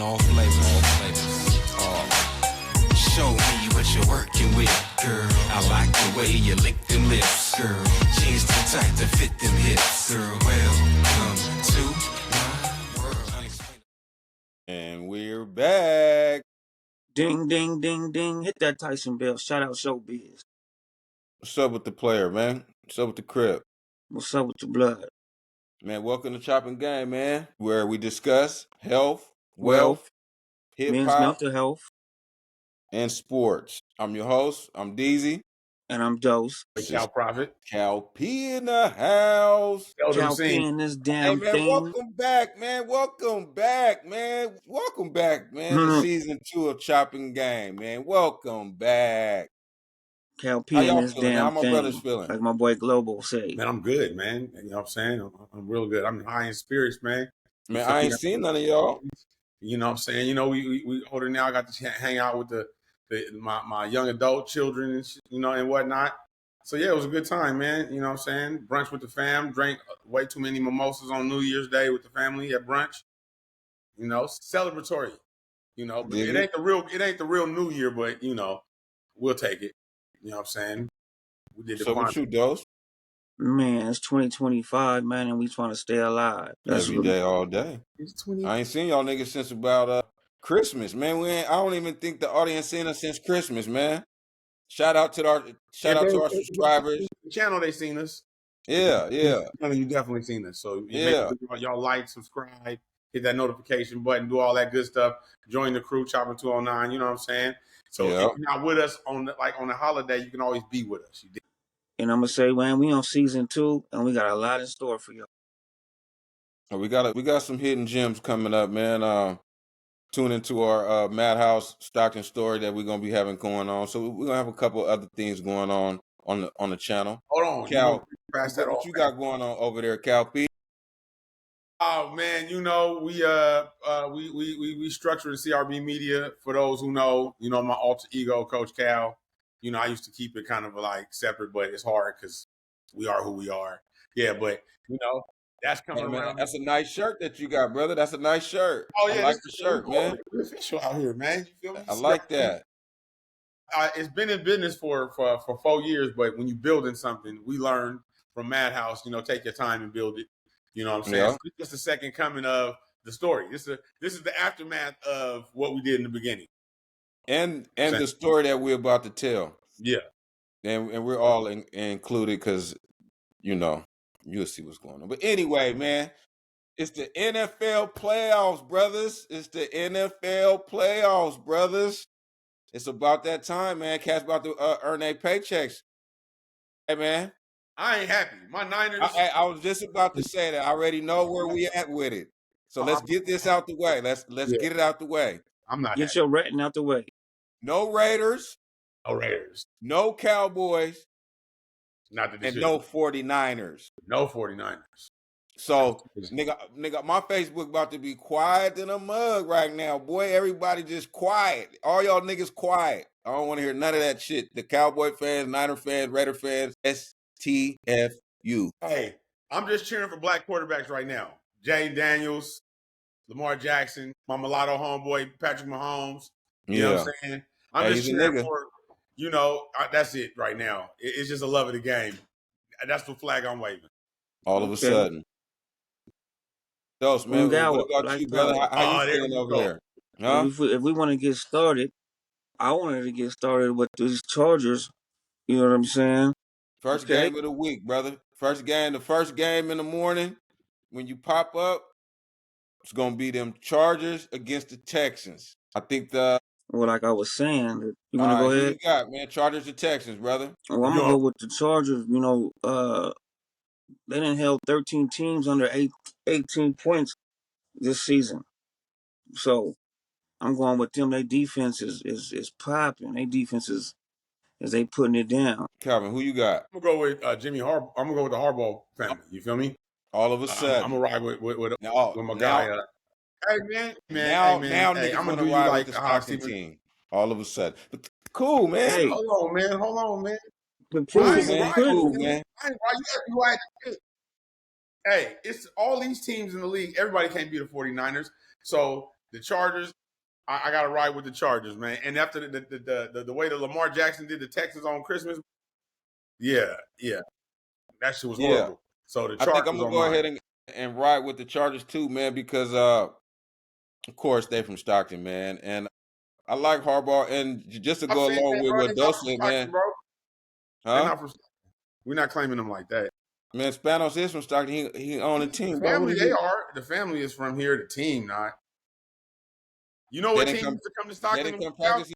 all flavors. Show me what you're working with, girl. I like the way you lick them lips, girl. Jeans too tight to fit them hips, girl. Welcome to my world. And we're back. Ding, ding, ding, ding. Hit that Tyson bell. Shout out Showbiz. What's up with the player, man? What's up with the crib? What's up with the blood? Man, welcome to Chopping Game, man, where we discuss health, Wealth, hip men's hop, mental health, and sports. I'm your host. I'm Deezy. and I'm Dose. Cal Prophet. Cal P in the house. Cal P in this Hey, damn man, thing. welcome back, man. Welcome back, man. Welcome back, man, to season 2 of Chopping Game, man. Welcome back. Cal P How in y'all this feeling, man? damn How my thing. brothers feeling? Like my boy Global say. Man, I'm good, man. You know what I'm saying? I'm real good. I'm high in spirits, man. Man, I ain't seen none of y'all. You know what I'm saying? You know, we older now. I got to hang out with my young adult children, and and whatnot. So yeah, it was a good time, man. You know what I'm saying? Brunch with the fam. Drank way too many mimosas on New Year's Day with the family at brunch. You know, celebratory. You know, but it ain't the real New Year, but we'll take it. You know what I'm saying? We did the So what you, Dose? Man, it's 2025, man, and we trying to stay alive. That's Every day, all day. I ain't seen y'all niggas since about Christmas, man. I don't even think the audience seen us since Christmas, man. Shout out to our subscribers. The channel they seen us. Yeah. You definitely seen us. So make sure y'all like, subscribe, hit that notification button, do all that good stuff. Join the crew, Chopping 209. You know what I'm saying? So if you're not with us on a holiday, you can always be with us. And I'm gonna say, man, we on season 2, and we got a lot in store for y'all. We got some hidden gems coming up, man. Tune into our Madhouse Stockton story that we're gonna be having going on. So we're gonna have a couple other things going on the channel. Hold on, Cal, what you got going on over there, Cal P? Oh man, we structured CRB Media. For those who know, my alter ego, Coach Cal. I used to keep it kind of like separate, but it's hard because we are who we are. Yeah, but that's coming around. Man, that's a nice shirt that you got, brother. That's a nice shirt. Oh yeah, I like the shirt, man. We're official out here, man. You feel me? I like that. It's been in business for 4 years, but when you're building something, we learned from Madhouse, take your time and build it. You know what I'm saying? Yeah. So this is the second coming of the story. This is the aftermath of what we did in the beginning. And the story that we're about to tell. Yeah. And we're all included because, you'll see what's going on. But anyway, man, it's the NFL playoffs, brothers. It's the NFL playoffs, brothers. It's about that time, man. Cats about to earn their paychecks. Hey, man. I ain't happy. My Niners. I was just about to say that. I already know where we at with it. So let's get this out the way. Let's get it out the way. I'm not. Get your ratting out the way. No Raiders. No Raiders. No Cowboys. Not the decision. And no 49ers. No 49ers. So, nigga, my Facebook about to be quiet in a mug right now. Boy, everybody just quiet. All y'all niggas quiet. I don't want to hear none of that shit. The Cowboy fans, Niner fans, Raider fans, STFU. Hey, I'm just cheering for black quarterbacks right now. Jay Daniels, Lamar Jackson, my mulatto homeboy, Patrick Mahomes. You know what I'm saying? I'm just cheering for, that's it right now. It's just a love of the game. That's the flag I'm waving. All of a sudden. Dose, man, what about you, brother? How you feeling over there? Huh? If we want to get started, I wanted to get started with these Chargers. You know what I'm saying? First game of the week, brother. The first game in the morning, when you pop up, it's going to be them Chargers against the Texans. I think well, like I was saying, you want to go ahead? Who you got, man? Chargers or Texans, brother? Well, I'm going to go with the Chargers. They done held 13 teams under 18 points this season. So I'm going with them. Their defense is popping. Their defense is they putting it down. Calvin, who you got? I'm gonna go with Jimmy Harbaugh. I'm gonna go with the Harbaugh family. You feel me? All of a sudden, I'm gonna ride with my guy. Hey man, I'm gonna do you like the Stockton team. All of a sudden, but cool, man. Hey, hold on, man. Cool, man. Hey, it's all these teams in the league. Everybody can't be the 49ers. So the Chargers. I got to ride with the Chargers, man. And after the way that Lamar Jackson did the Texans on Christmas, yeah, that shit was Yeah, horrible. So the I think I'm Chargers gonna on go mine. ahead and ride with the Chargers too, man, because of course they from Stockton, man, and I like Harbaugh. And just to I'm go saying along that, with bro. what They're not Dos from said, Stockton, man, bro. They're huh? not from. We're not claiming them like that. Man, Spanos is from Stockton. He on the The team, bro. What family, do they you? are. The family is from here. The team, not. You know They what didn't team come. used to come to They Stockton didn't and come work out? practice.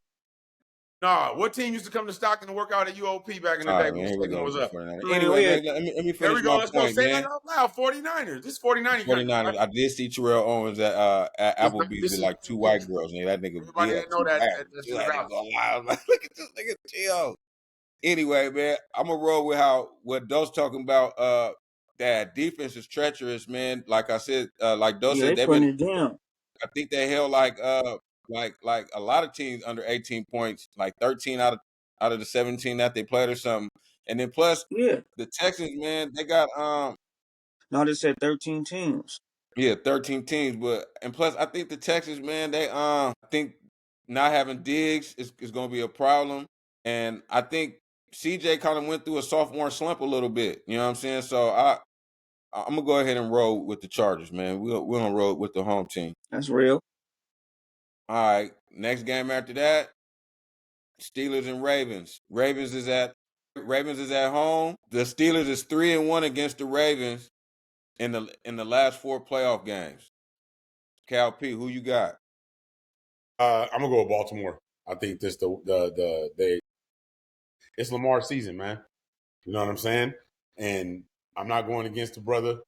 Nah, what team used to come to Stockton and work out at UOP back in the All day right, when man. Here we Stegman go with was the up? 49ers. Man, Anyway, we had, man, let me There finish we go. my Let's go. point, Say that man. out loud. 49ers. This 49er country, 49ers. right? I did see Terrell Owens at This, Applebee's this with is like two white girls. Nigga, that nigga, he everybody had that know two that, rappers. that's Too. in the That nigga valley. go live. I'm like, look at this nigga, chill. Anyway, man, I'm gonna roll with what Doe's talking about. That defense is treacherous, man. Like I said, like Doe yeah, said, they they've been. putting it down. I think they held like a lot of teams under 18 points, like 13 out of the 17 that they played or something. And then plus Yeah. the Texans, man, they got No, they said 13 teams. yeah, 13 teams, but and plus I think the Texans, man, they I think not having Diggs is gonna be a problem. And I think CJ kind of went through a sophomore slump a little bit. You know what I'm saying? So I'm gonna go ahead and roll with the Chargers, man. We're gonna roll with the home team. That's real. All right. Next game after that, Steelers and Ravens. Ravens is at home. The Steelers is 3-1 against the Ravens in the last four playoff games. Cal P, who you got? I'm gonna go with Baltimore. I think this they it's Lamar's season, man. You know what I'm saying? And I'm not going against the brother.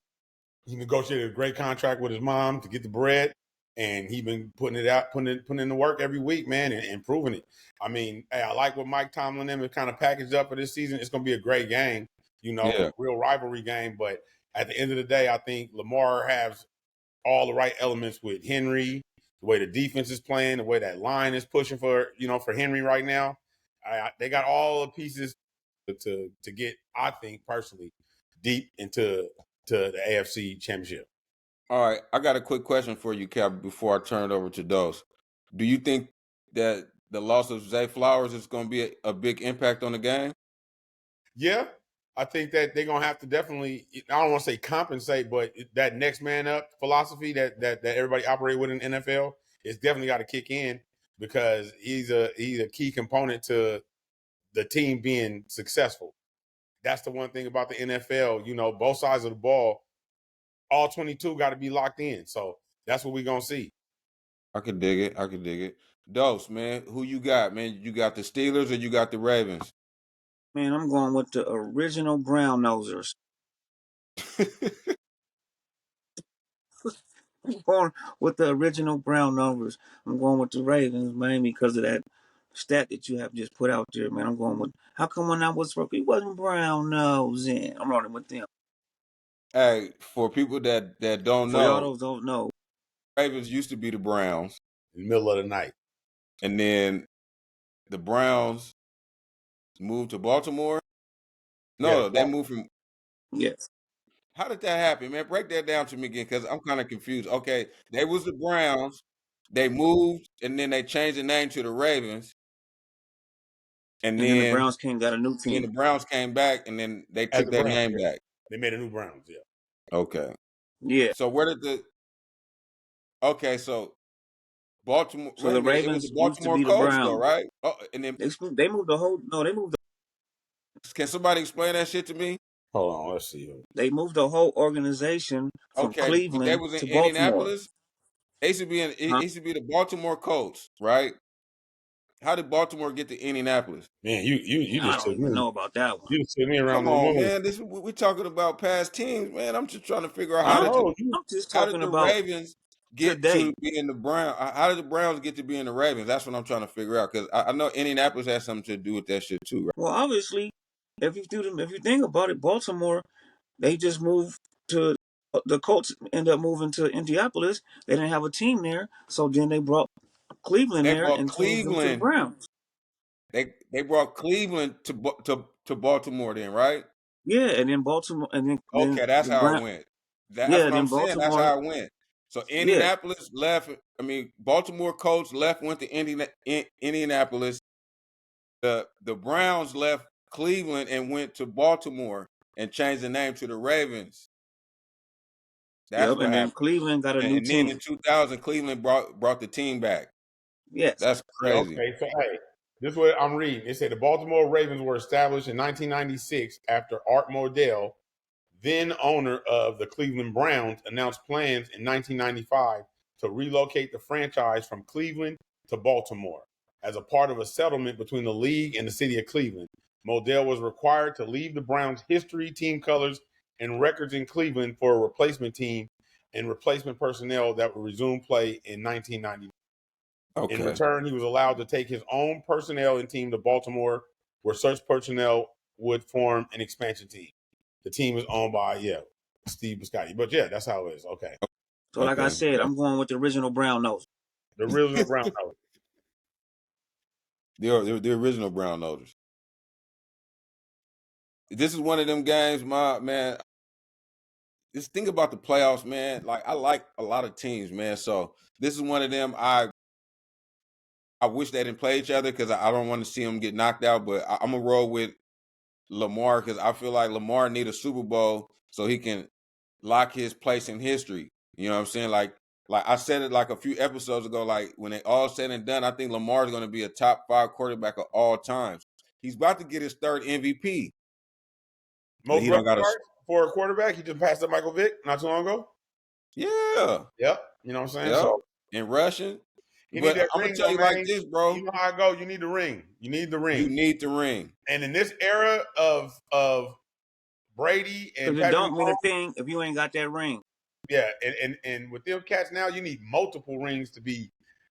He negotiated a great contract with his mom to get the bread, and he been putting it out, putting in the work every week, man, and improving it. I mean, hey, I like what Mike Tomlin and them have kind of packaged up for this season. It's going to be a great game, you know, Yeah. a real rivalry game. But at the end of the day, I think Lamar has all the right elements with Henry, the way the defense is playing, the way that line is pushing for Henry right now. They got all the pieces to get, I think personally, deep into the AFC Championship. All right. I got a quick question for you, Cal, before I turn it over to Dose. Do you think that the loss of Zay Flowers is going to be a big impact on the game? Yeah, I think that they're gonna have to definitely. I don't want to say compensate, but that next man up philosophy that everybody operate with in the NFL is definitely got to kick in because he's a key component to the team being successful. That's the one thing about the NFL. You know, both sides of the ball, all 22 got to be locked in. So that's what we're gonna see. I could dig it. I could dig it. Dose, man, who you got, man? You got the Steelers or you got the Ravens? Man, I'm going with the original brown nosers. I'm going with the original brown nosers. I'm going with the Ravens, man, because of that stat that you have just put out there, man. I'm going with how come when I was rookie, he wasn't brown nosing. I'm running with them. Hey, for people that don't For y'all know, those don't know, Ravens used to be the Browns, In the middle of the night. and then the Browns moved to Baltimore. Yeah, No, they moved from. yes. How did that happen, man? Break that down to me again, because I'm kind of confused. Okay, they was the Browns. They moved, and then they changed the name to the Ravens, and And then the then Browns came got a new then team. the Browns came back, and then they as took the that Browns. name Yeah. back. They made a new Browns. Yeah. Okay, Yeah. so where did the okay? So Baltimore. So Wait a the minute, it was the Ravens used to Baltimore be the Colts, though, Browns. right? Oh, and then They moved the whole no, they moved can somebody explain that shit to me? Hold on. Let's see. they moved the whole organization from Okay, but they Cleveland was in to Baltimore. Indianapolis. They used to be it Huh? used to be the Baltimore Colts, right? How did Baltimore get to Indianapolis? Man, you I just don't took even me. know about that one. You just took me around Come the on, moon. man. We're talking about past teams, man. I'm just trying to figure out I'm No, you I'm just how did talking the about Ravens get today. to be in the Brown? How did the Browns get to be in the Ravens? That's what I'm trying to figure out because I know Indianapolis has something to do with that shit too, right? Well, obviously, if you think about it, Baltimore they just moved to the Colts end up moving to Indianapolis. They didn't have a team there, so then they brought Cleveland They there brought and changed them to the Cleveland. Browns. They brought Cleveland to Baltimore, then, right? Yeah, and then Baltimore, and then Okay, that's the how it Brown. went. That's Yeah, what I'm then saying. That's Baltimore. how it went. So Yeah. Indianapolis left. I mean, Baltimore coach left, went to Indianapolis. The Browns left Cleveland and went to Baltimore and changed the name to the Ravens. That's Yep. what And then happened. Cleveland got a new And then in team. 2000, Cleveland brought the team back. Yes. That's Yeah, crazy. okay, so hey, this is what I'm reading. It said the Baltimore Ravens were established in 1996 after Art Modell, then owner of the Cleveland Browns, announced plans in 1995 to relocate the franchise from Cleveland to Baltimore as a part of a settlement between the league and the city of Cleveland. Modell was required to leave the Browns' history, team colors, and records in Cleveland for a replacement team and replacement personnel that would resume play in 1999. In Okay. return, he was allowed to take his own personnel and team to Baltimore, where such personnel would form an expansion team. The team is owned by Steve Bisciotti. But yeah, that's how it is. Okay, So like I Okay. said, I'm going with the original brown nose. the original Brown nose. The original Brown Noters. This is one of them games, my man. Just think about the playoffs, man. Like I like a lot of teams, man. So this is one of them. I wish they didn't play each other because I don't want to see them get knocked out. But I'm gonna roll with Lamar because I feel like Lamar need a Super Bowl so he can lock his place in history. You know what I'm saying? Like I said it like a few episodes ago. Like when they all said and done, I think Lamar is going to be a top 5 quarterback of all times. He's about to get his 3rd MVP, but Most he don't rushing got a. yards for a quarterback. He just passed up Michael Vick not too long ago. Yeah, Yep. You know what I'm saying? yeah, So and rushing. you need But that I'm gonna ring, tell though, you like man. this, You bro. know how I go. You need the ring. You need the You ring. need the ring. And in this era of Brady and Because it Patrick don't mean a Mahomes, thing if you ain't got that ring. yeah, and with them cats now, you need multiple rings to be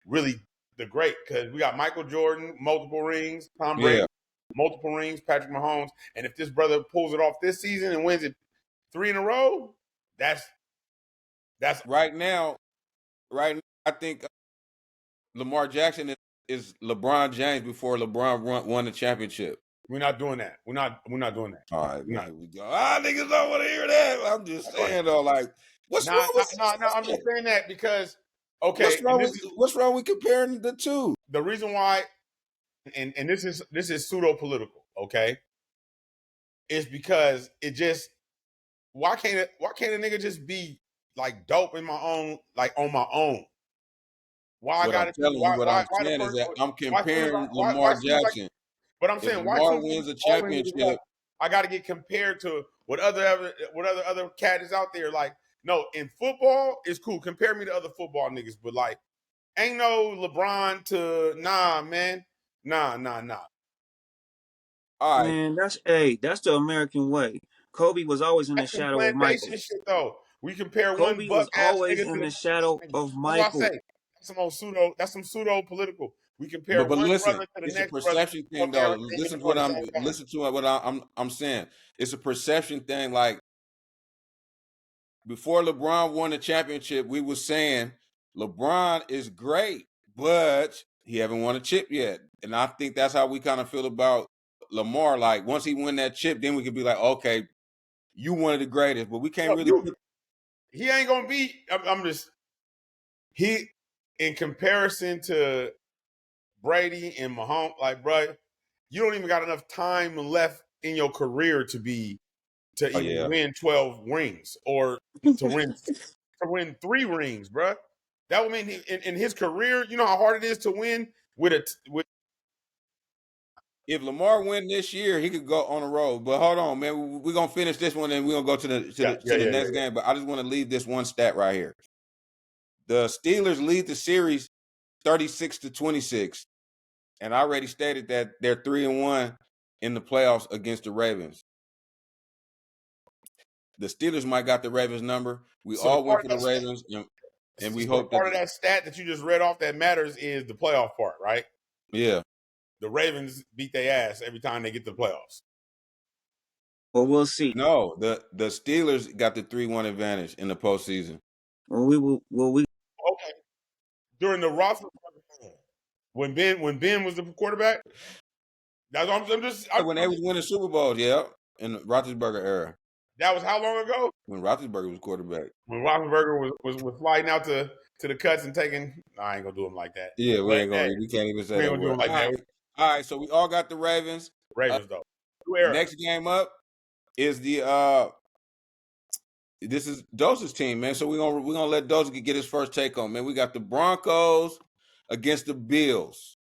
really the great. Because we got Michael Jordan, multiple rings, Tom Brady, Yeah. multiple rings, Patrick Mahomes, and if this brother pulls it off this season and wins it 3 in a row, that's Right now, I think Lamar Jackson is LeBron James before LeBron won the championship. we're not doing that. We're not doing that. All right, We're man. not. Here we go. Niggas don't want to hear that. I'm just Not doing saying though, like, what's that. wrong with No. I'm just saying that because okay, and this is what's wrong with comparing the two? the reason why, and this is pseudo political. Okay, is because it just why can't a nigga just be like dope in my own like on my own? Why I What I'm gotta be telling you, what I'm why the saying is person that I'm why soon as I comparing why Lamar soon as I Jackson. but I'm If saying why Lamar soon as wins a all in niggas championship, up, I gotta get compared to what other cat is out there. Like, no, in football, it's cool. Compare me to other football niggas, but like ain't no LeBron to nah, man. Nah. all right. Man, that's that's the American way. Kobe was always in the That's some shadow of Michael. plantation shit though. We compare one Kobe buck was ass always nigga in to the shadow the of that's what I Michael. say. That's some pseudo political. We compare But one listen, brother to the it's a next brother perception on thing there though. in Listen the, to on what the same time. I'm saying. It's a perception thing. Like before LeBron won the championship, we were saying LeBron is great, but he haven't won a chip yet. And I think that's how we kind of feel about Lamar. Like once he win that chip, then we could be like, okay, you one of the greatest, but we can't No, really put. he ain't gonna be. I'm just he in comparison to Brady and Mahomes. Like, bro, you don't even got enough time left in your career to Oh even yeah, win 12 rings or to win 3 rings, bro. That would mean in his career, you know how hard it is to win with. if Lamar win this year, he could go on the road. But hold on, man, we're gonna finish this one and we're gonna go to the Yeah, yeah, yeah, next yeah. game. But I just want to leave this one stat right here. The Steelers lead the series 36-26. And I already stated that they're 3-1 in the playoffs against the Ravens. The Steelers might got the Ravens number. We So the all went part for of the that stat, Ravens, and we so the hope that part of that stat that you just read off that matters is the playoff part, right? yeah. The Ravens beat their ass every time they get to the playoffs. Well, we'll see. No, the Steelers got the 3-1 advantage in the postseason. We Okay. During the Roethlisberger when Ben was the quarterback, that's what I'm just When they was winning Super Bowls, yeah, in the Roethlisberger era. That was how long ago? when Roethlisberger was quarterback. When Roethlisberger was flying out to the cuts and taking. No, I ain't gonna do him like that. Yeah, But hey, we can't even say we ain't that gonna do word. him like that. All right. So we all got the Ravens. Ravens though. New era. Next game up is the this is Dose's team, man. So we're gonna let Dose get his first take on, man. We got the Broncos against the Bills.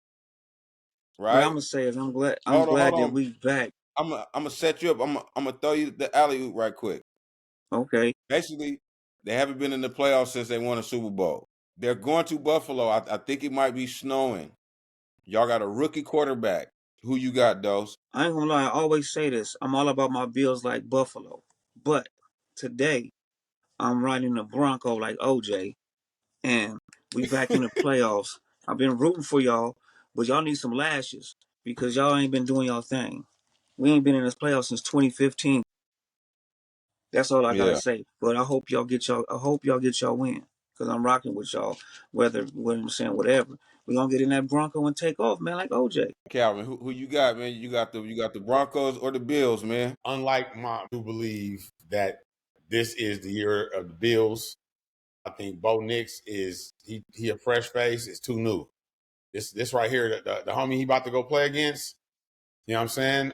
What I'm Right? gonna say is I'm glad Hold that on. we back. I'm gonna set you up. I'm gonna throw you the alley oop right quick. Okay. Basically, they haven't been in the playoffs since they won a Super Bowl. They're going to Buffalo. I think it might be snowing. Y'all got a rookie quarterback. Who you got, Dose? I ain't gonna lie, I always say this. I'm all about my Bills like Buffalo. But today I'm riding the Bronco like OJ, and we back in the playoffs. I've been rooting for y'all, but y'all need some lashes because y'all ain't been doing y'all thing. We ain't been in this playoff since 2015. That's all I gotta Yeah. say. But I hope y'all get y'all win because I'm rocking with y'all. Whether what I'm saying, whatever, we gonna get in that Bronco and take off, man, like OJ. Calvin, who you got, man? You got the Broncos or the Bills, man? Unlike I do believe that this is the year of the Bills. I think Bo Nix is he a fresh face. It's too new. This right here, the homie he about to go play against. You know what I'm saying?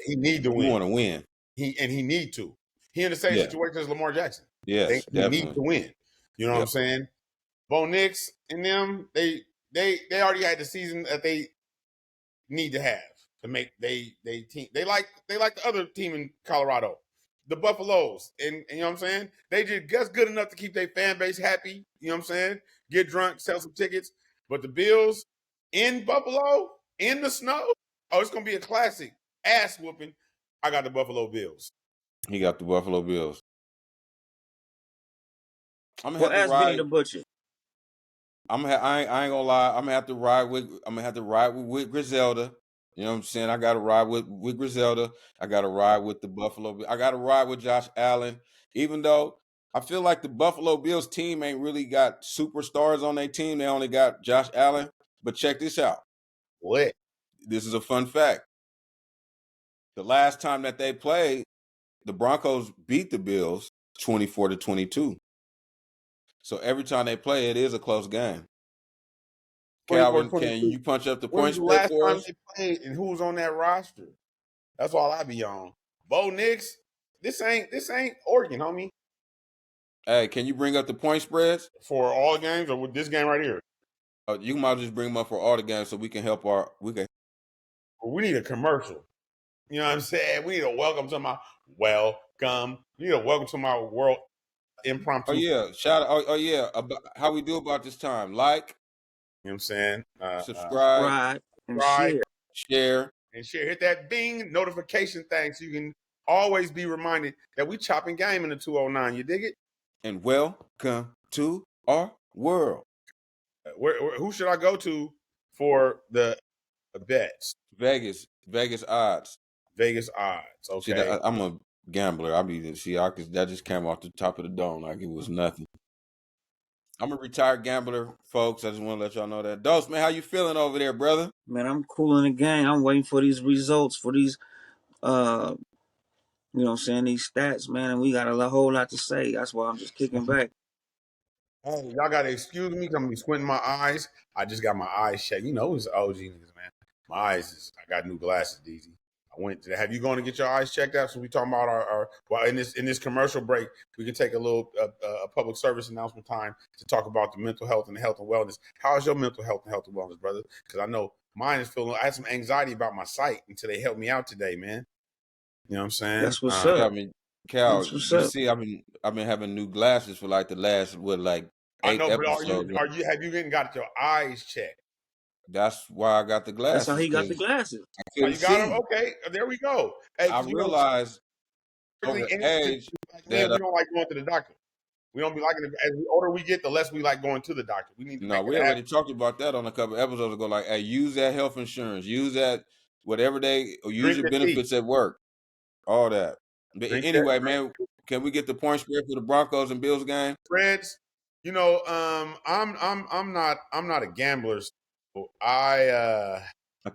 He need to You win. want to win? He need to. He in the same Yeah. situation as Lamar Jackson. Yes, He need definitely. to win. You know what I'm Yep. saying? Bo Nix and them, they already had the season that they need to have to make they team. They like the other team in Colorado, the Buffaloes, and you know what I'm saying. They just good enough to keep their fan base happy. You know what I'm saying? Get drunk, sell some tickets. But the Bills in Buffalo in the snow, oh, it's gonna be a classic ass whooping. I got the Buffalo Bills. He got the Buffalo Bills. I'm gonna Well, have to ask Benny the ride. Butcher. I ain't gonna lie. I'm gonna have to ride with Griselda. You know what I'm saying? I gotta ride with Griselda. I gotta ride with the Buffalo. I gotta ride with Josh Allen. Even though I feel like the Buffalo Bills team ain't really got superstars on their team. They only got Josh Allen. But check this out. What? This is a fun fact. The last time that they played, the Broncos beat the Bills 24-22. So every time they play, it is a close game. 24, Calvin, 22. can you punch up the When point was the spread last for time us? they played and who was on that roster? That's all I be on. Bo Nix, this ain't Oregon, homie. Hey, can you bring up the point spreads? For all games or with this game right here. You might just bring them up for all the games so we can help we can. We need a commercial. You know what I'm saying? We need a welcome to my welcome. We need a welcome to my world Oh impromptu. You yeah, shout out. Oh yeah, how we do about this time? Like, know what I'm saying? subscribe, Subscribe and Subscribe share. share, and share. Hit that bing notification thing so you can always be reminded that we chopping game in the 209. You dig it? and welcome to our world. Who should I go to for the bets? Vegas odds. Vegas odds. See Okay. that I'm a gambler. That just came off the top of the dome like it was nothing. I'm a retired gambler, folks. I just want to let y'all know that. Dose, man, how you feeling over there, brother? Man, I'm cool in the game. I'm waiting for these results, for these you know what I'm saying, these stats, man, and we got whole lot to say. That's why I'm just kicking back. Hey, y'all gotta excuse me. I'm gonna be squinting my eyes. I just got my eyes checked. You know, it's OG niggas, man. My eyes I got new glasses, DZ. I went to. Have you going to get your eyes checked out? So we talking about our well in this commercial break, we can take a little public service announcement time to talk about the mental health and the health and wellness. How is your mental health and wellness, brother? Because I know mine is feeling. I had some anxiety about my sight until they helped me out today, man. You know what I'm saying? That's what's Yeah, up. I mean, Cal, That's what's you up. see, I've been having new glasses for like the last like I 8 know, but episodes. have you got your eyes checked? That's why I got the That's how glasses he got the because glasses. I Oh, couldn't you got them? see. Okay, there we go. Hey, I because you know, realized really, over age like men, that we don't like going to the doctor. We don't be liking it. As the older we get, the less we like going to the doctor. We need to no, make we that happen. already talked about that on a couple episodes ago. Like, hey, use that health insurance, use that whatever or use Drink your the tea. benefits at work, all that. But Drink that anyway, man, can we get the point spread for the Broncos and Bills game? Reds. You know, I'm not a gambler. So I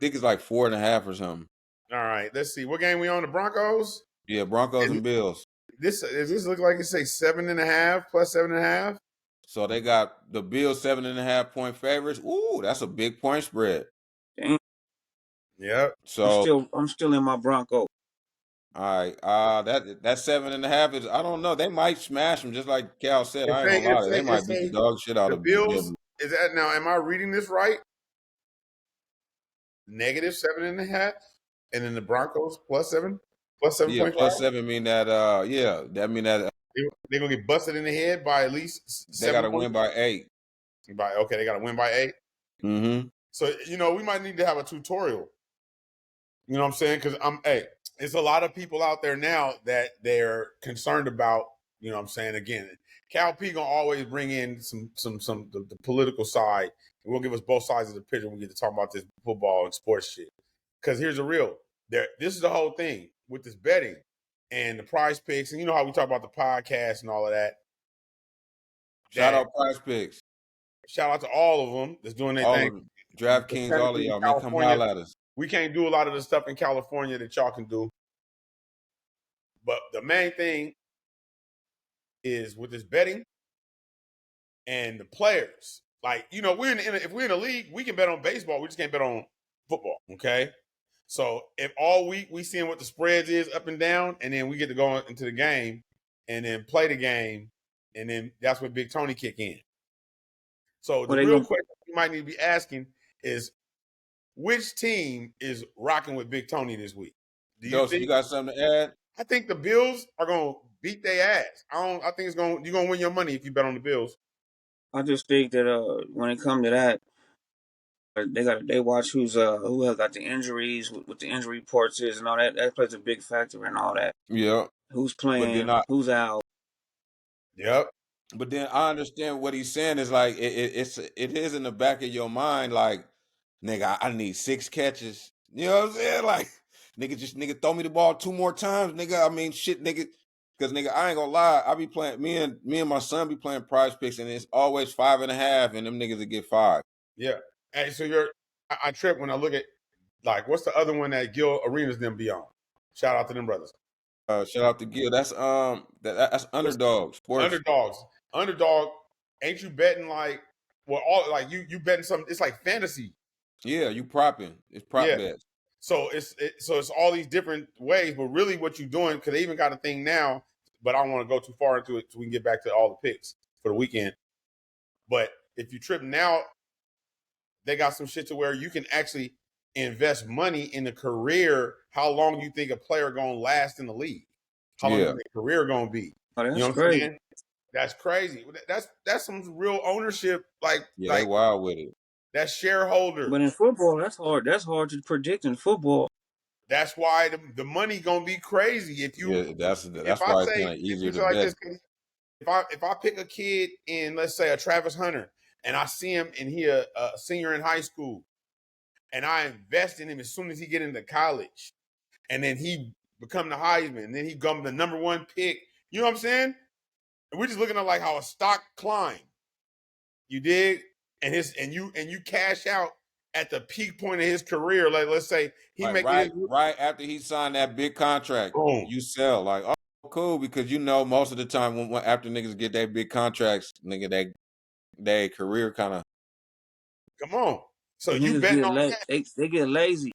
think it's like 4.5 or something. all right. Let's see. What game we on? The Broncos. Yeah, Broncos and Bills. Does this look like it say 7.5 plus 7.5? So they got the Bills 7.5 point favorites. Ooh, that's a big point spread. Damn, Yep. So I'm still in my Bronco. all right, that 7.5 is, I don't know. They might smash them, just like Cal said. I ain't gonna lie to you. They It might beat the say dog shit out the of Bills them. is that now. Am I reading this right? Negative 7.5, and then the Broncos plus Yeah, 7.5. plus 7 mean that yeah, that mean that They're gonna get busted in the head by at least they got 7 to win points. by 8. Okay, they got to win by 8. Mm-hmm. So we might need to have a tutorial. You know what I'm saying? Because it's a lot of people out there now that they're concerned about. You know what I'm saying? Again, Cal P gonna always bring in some the political side. And we'll give us both sides of the picture when we get to talk about this football and sports shit. Because here's the real. This is the whole thing with this betting and the prize picks, and you know how we talk about the podcast and all of that. Shout out Prize Picks. Shout out to all of them that's doing their All thing. of them. DraftKings, all of In y'all, man, come California, holler at us. we can't do a lot of the stuff in California that y'all can do. But the main thing is with this betting and the players. Like, if we're in a league, we can bet on baseball. We just can't bet on football. Okay. So if all week we seeing what the spreads is up and down, and then we get to go into the game and then play the game, and then that's when Big Tony kick in. So the What they real gonna question you might need to be asking is, which team is rocking with Big Tony this week? Do you Dose, you think? got something to add? I think the Bills are gonna beat their ass. I think you're gonna win your money if you bet on the Bills. I just think that when it come to that, they watch who has got the injuries, what the injury reports is and all that. That plays a big factor in all that. Yeah. Who's But then playing, who's out. Yep. but then I understand what he's saying is like it is in the back of your mind, like, nigga, I need 6 catches. You know what I'm saying? Like, nigga throw me the ball 2 more times, nigga. I mean, shit, nigga. Cause nigga, I ain't gonna lie, I be playing, me and my son be playing Prize Picks, and it's always 5.5, and them niggas that get 5. Yeah. Hey, so I trip when I look at, like, what's the other one that Gil Arenas them be on? Shout out to them brothers. Shout out to Gil. That's that's Underdog Sports. Underdogs. Underdog. Ain't you betting like, well, all like you betting something? It's like fantasy. Yeah, you propping. It's prop Yeah. bets. So it's all these different ways, but really what you're doing, because they even got a thing now, but I don't want to go too far into it so we can get back to all the picks for the weekend. But if you trip now, they got some shit to where you can actually invest money in the career, how long you think a player gonna last in the league. How long Yeah. is their career gonna be? Oh, that's You know what I'm great. saying? That's crazy. That's some real ownership, Yeah, they wild with it. that shareholder. But in football, that's hard. That's hard to predict in football. That's why the money gonna be crazy. If Yeah, that's if I why it's say, kind of easier if to like bet. this, if I pick a kid in, let's say, a Travis Hunter, and I see him and he a senior in high school, and I invest in him as soon as he get into college, and then he become the Heisman, and then he become the number 1 pick. You know what I'm saying? And we're just looking at like how a stock climb. You dig? And you cash out at the peak point of his career. Like, let's say he Like making right after he signed that big contract, boom. you sell. Like, oh, cool, because most of the time when after niggas get their big contracts, nigga, they career kind of. Come on. So The you niggas betting get on that. they get lazy.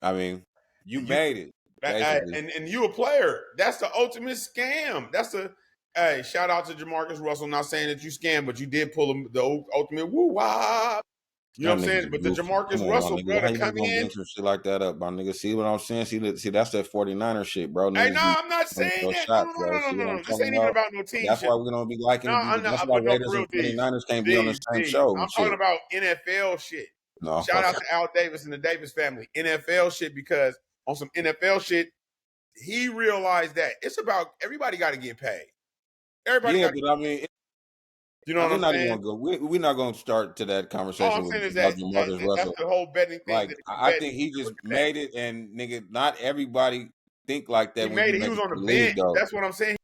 I mean, you You made it basically. and you a player. That's the ultimate scam. Hey, shout out to Jamarcus Russell. Not saying that you scammed, but you did pull the ultimate woo wah. You know Y'all what I'm niggas saying? are But the goofy. Come Jamarcus on, my Russell, nigga. bro, How to you come gonna in. bring some shit like that up, my nigga? See what I'm saying? See that's that 49er shit, bro. Hey, Niggas no, be I'm not making saying those that. No, shots, no, no, bro. no, no, See what no, I'm no. This talking ain't even about? about no team That's shit. why we're gonna be liking No, to I'm be. That's not. why But no, Raiders for real, and 49ers can't be on the same D's. show I'm and talking shit. about NFL shit. No, Shout out to Al Davis and the Davis family. NFL shit, because on some NFL shit, he realized that it's about everybody got to get paid. Everybody yeah, got, but I mean, you know what we're I'm not even saying? gonna go. We're not gonna start to that All I'm conversation saying is about that, Jamarcus that's Russell. the whole betting thing. Like, That if you I bet, think he just look at that. made it, and nigga, not everybody think like He that when made you it. He make was it on to the the bench. league, though. That's what I'm saying.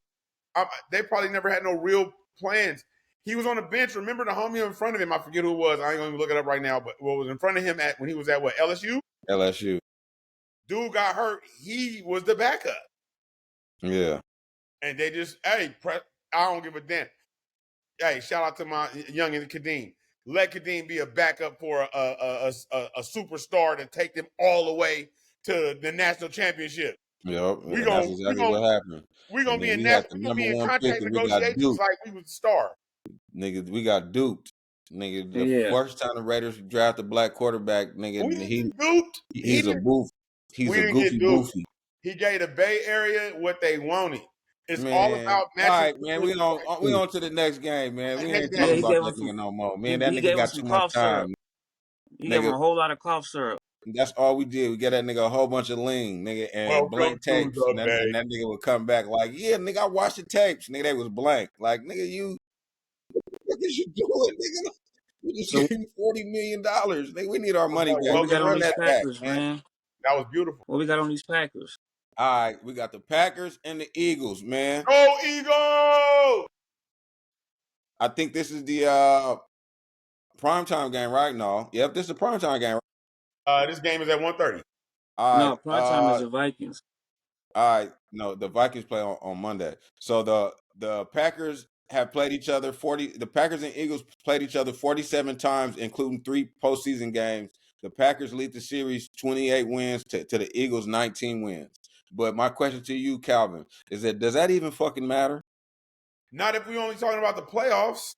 They probably never had no real plans. He was on the bench. Remember the homie in front of him? I forget who it was. I ain't gonna look it up right now. But what was in front of him when he was at LSU? LSU. Dude got hurt. He was the backup. Yeah. And they just, hey, I don't give a damn. Hey, shout out to my youngin' Kadeem. Let Kadeem be a backup for a superstar to take them all the way to the national championship. Yep. We And that's gon' we exactly gon' what happened. we And gonna be then in we had national. the We gonna number be in one pick contract and we got negotiations duped. like we was the star. Nigga, we got duped. Nigga, the Yeah. first time the Raiders draft a black quarterback, nigga, We didn't get duped. He he's a didn't. goof. He's We a didn't get goofy duped. boofy. He gave the Bay Area what they wanted. It's all Man. about All matching right, man. skills with We IQ. on to the next game, man. We Next ain't Yeah, talking he game. about gave him that some. nigga no more. Man, that He nigga gave him got some too much cough time. syrup. He gave him Nigga, a whole lot of cough syrup. that's all we did. We get that nigga a whole bunch of lean, nigga, and Welcome blank to tapes. the And Bay. that nigga would come back like, yeah, nigga, I watched the tapes. Nigga, they was blank. Like, nigga, what is you doing, nigga? We just So gave you $40 million. Nigga, we need our I was money like, what back. we welcome got Nigga, on to run these that the Bay. back, Packers, man. man? That was beautiful. What we got on these Packers? All right, we got the Packers and the Eagles, man. Go Eagles! I think this is the primetime game, right? No. Yep, this is the primetime game. This game is at 1:30. All No, right. prime time is the Vikings. All right. No, the Vikings play on Monday. So the Packers have played each other 40. The Packers and Eagles played each other 47 times, including 3 postseason games. The Packers lead the series 28 wins to the Eagles 19 wins. But my question to you, Calvin, is that does that even fucking matter? Not if we only talking about the playoffs.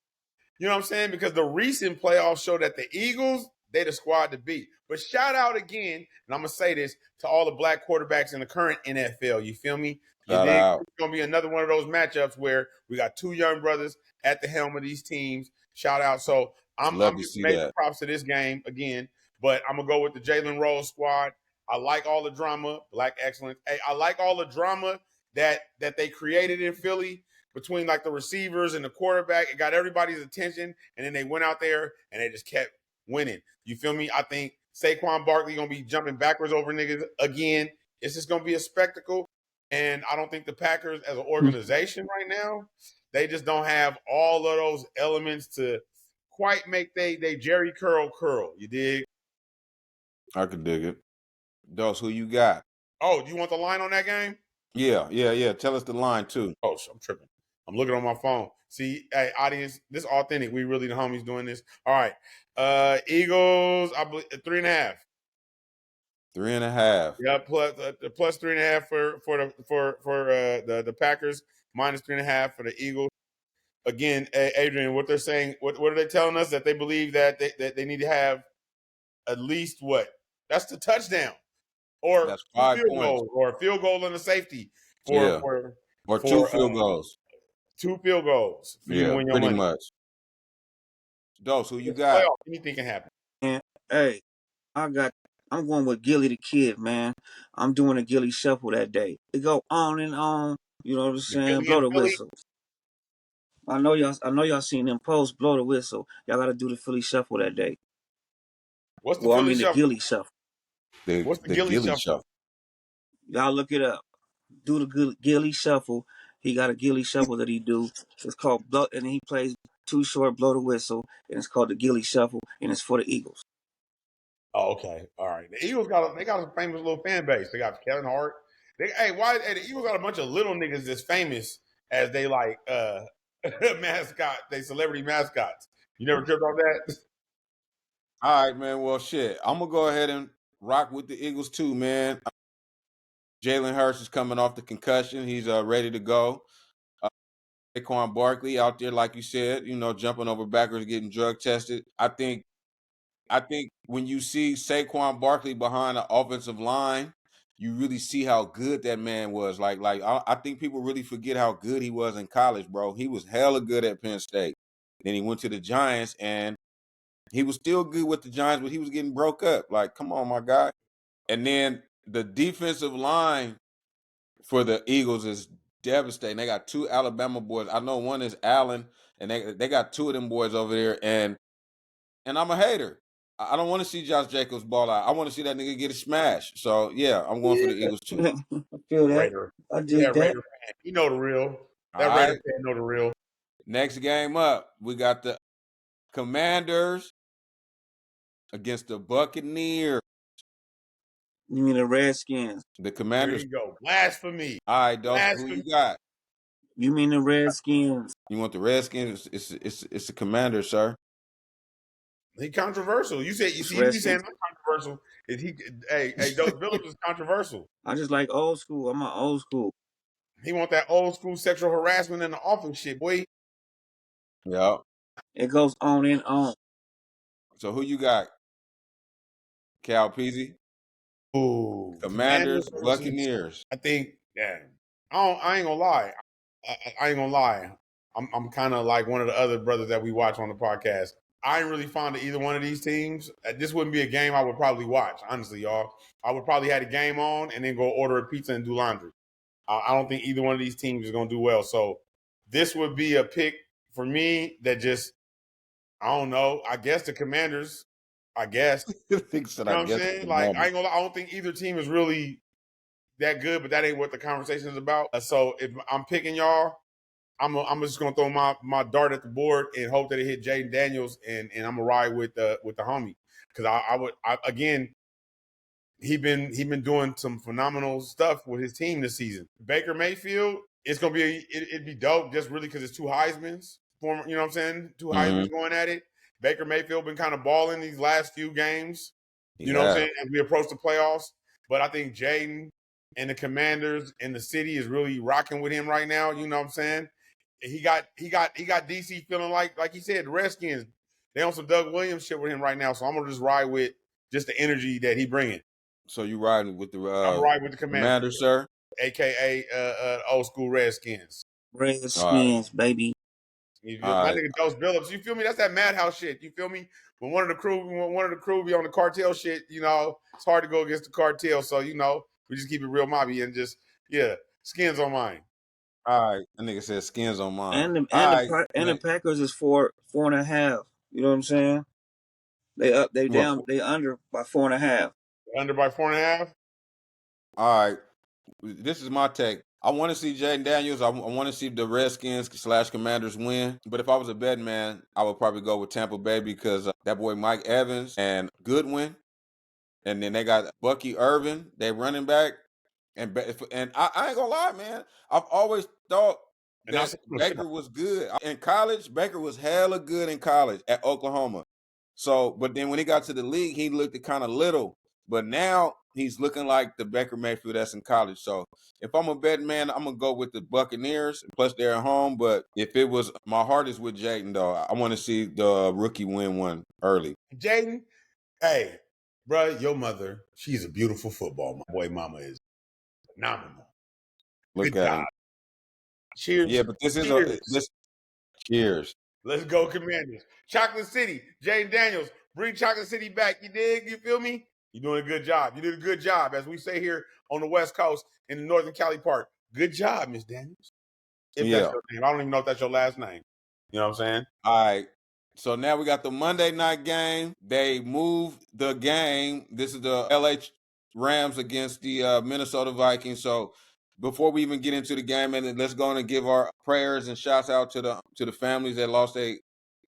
You know what I'm saying? Because the recent playoffs show that the Eagles, they the squad to beat. But shout out again, and I'm gonna say this to all the black quarterbacks in the current NFL. You feel me? You Shout dig? out. It's gonna be another one of those matchups where we got 2 young brothers at the helm of these teams. Shout out. So I'm Love to giving see major that. props to this game again. But I'm gonna go with the Jalen Rose squad. I like all the drama, black excellence. Hey, I like all the drama that they created in Philly between like the receivers and the quarterback. It got everybody's attention, and then they went out there and they just kept winning. You feel me? I think Saquon Barkley gonna be jumping backwards over niggas again. It's just gonna be a spectacle, and I don't think the Packers as an organization right now, they just don't have all of those elements to quite make they Jerry curl. You dig? I could dig it. Dos, who you got? Oh, do you want the line on that game? Yeah. Tell us the line too. Oh, I'm tripping. I'm looking on my phone. See, hey, audience, this is authentic. We really the homies doing this. All right. Eagles, I believe 3.5. 3.5. Yeah, plus 3.5 for the Packers, minus 3.5 for the Eagles. Again, Adrian, what they're saying, what are they telling us? That they believe that they need to have at least what? That's the touchdown. Or That's two 5 field points. goals, or a field goal and a safety for Yeah. for Or 2 for field goals. 2 field goals for you to Yeah, win your pretty money. much. Dos, who you It's got? playoff. Anything can happen. And hey, I'm going with Gilly the Kid, man. I'm doing a Gilly shuffle that day. It go on and on. You know what I'm The saying? Philly Blow and the Philly. whistle. I know y'all seen them posts. Blow the whistle. Y'all gotta do the Philly shuffle that day. What's the Well, I Philly mean the shuffle? Gilly shuffle. What's the The Gilly Gilly shuffle? Shuffle. Y'all look it up. Do the Gilly shuffle. He got a Gilly shuffle that he do. It's called blow, and he plays Too Short, Blow the Whistle, and it's called the Gilly shuffle, and it's for the Eagles. Oh, okay. All right. The Eagles they got a famous little fan base. They got Kevin Hart. The Eagles got a bunch of little niggas that's famous as they like mascot, they celebrity mascots. You never tripped off that? All right, man. Well, shit. I'm gonna go ahead and rock with the Eagles too, man. Jalen Hurts is coming off the concussion. He's ready to go. Saquon Barkley out there, like you said, jumping over backwards, getting drug tested. I think when you see Saquon Barkley behind the offensive line, you really see how good that man was. I think people really forget how good he was in college, bro. He was hella good at Penn State. Then he went to the Giants, and he was still good with the Giants, but he was getting broke up. Like, come on, my guy. And then the defensive line for the Eagles is devastating. They got 2 Alabama boys. I know one is Allen, and they got 2 of them boys over there. And I'm a hater. I don't want to see Josh Jacobs ball out. I want to see that nigga get a smash. So yeah, I'm going for the Eagles too. I feel that. Raider. I Yeah, dig that. Raider fan. You know the real. All That Raider right. fan know the real. Next game up, we got the Commanders against the Buccaneers. You mean the Redskins? The There Commanders. you go. Blasphemy. All right, Dos, who Blasphemy. you got? You mean the Redskins? You want the Redskins? It's the Commanders, sir. He controversial. You said you It's see you be saying Redskins. I'm controversial. Is he? Hey, Dose Phillips is controversial. I just like old school. I'm an old school. He want that old school sexual harassment in the office shit, boy. Yeah. It goes on and on. So who you got? Cal Peasy? Ooh, Commanders Commanders, versus. Buccaneers. I think. Yeah. I ain't gonna lie. I ain't gonna lie. I'm kind of like one of the other brothers that we watch on the podcast. I ain't really fond of either one of these teams. This wouldn't be a game I would probably watch, honestly, y'all. I would probably have the game on and then go order a pizza and do laundry. I don't think either one of these teams is going to do well. So this would be a pick for me that just, I don't know. I guess the Commanders, I guess. Thinks that You know I what I'm guess saying? the Like, I Commanders. ain't gonna lie, I don't think either team is really that good, but that ain't what the conversation is about. So if I'm picking y'all, I'm just gonna throw my dart at the board and hope that it hit Jaden Daniels, and I'm gonna ride with the homie because again he been doing some phenomenal stuff with his team this season. Baker Mayfield, it's gonna be it'd be dope just really because it's two Heisman's former, you know what I'm saying, two Mm-hmm. Heisman's going at it. Baker Mayfield been kind of balling these last few games, you know what I'm Yeah. saying, as we approach the playoffs. But I think Jaden and the Commanders and the city is really rocking with him right now. You know what I'm saying? He got DC feeling like he said, the Redskins, they on some Doug Williams shit with him right now. So I'm gonna just ride with just the energy that he bringing. So you riding with the I'm riding with the Commanders, sir? aka old school Redskins. All right. Redskins, baby. You feel All my right. nigga Dose Billups? You feel me? That's that madhouse shit. You feel me? When one of the crew be on the cartel shit, you know, it's hard to go against the cartel. So you know, we just keep it real mobby and just skins on mine. All right. That nigga said skins on mine. And the All right. and the Packers is 4.5. You know what I'm saying? They up, they What? down, they under by 4.5. Under by 4.5. All right. This is my take. I want to see Jaden Daniels. I want to see the Redskins / Commanders win. But if I was a betting man, I would probably go with Tampa Bay because that boy Mike Evans and Goodwin. And then they got Bucky Irvin, they running back. And I ain't gonna lie, man. I've always thought And that Baker was good in college. Baker was hella good in college at Oklahoma. So, but then when he got to the league, he looked kind of little. But now he's looking like the Baker Mayfield that's in college. So, if I'm a betting man, I'm gonna go with the Buccaneers. Plus, they're at home. But if it was, my heart is with Jayden though. I want to see the rookie win one early. Jaden, hey, bro, your mother, she's a beautiful football boy. Mama is phenomenal. Look Good at job. him. Cheers. Yeah, but this is Cheers. this. Cheers. Let's go, Commanders. Chocolate City, Jaden Daniels, bring Chocolate City back. You dig? You feel me? You're doing a good job. You did a good job, as we say here on the West Coast in the Northern Cali Park. Good job, Miss Daniels. If that's Yeah. your name. I don't even know if that's your last name. You know what I'm saying? All right. So now we got the Monday night game. They moved the game. This is the LA Rams against the Minnesota Vikings. So before we even get into the game, and let's go on and give our prayers and shouts out to the families that lost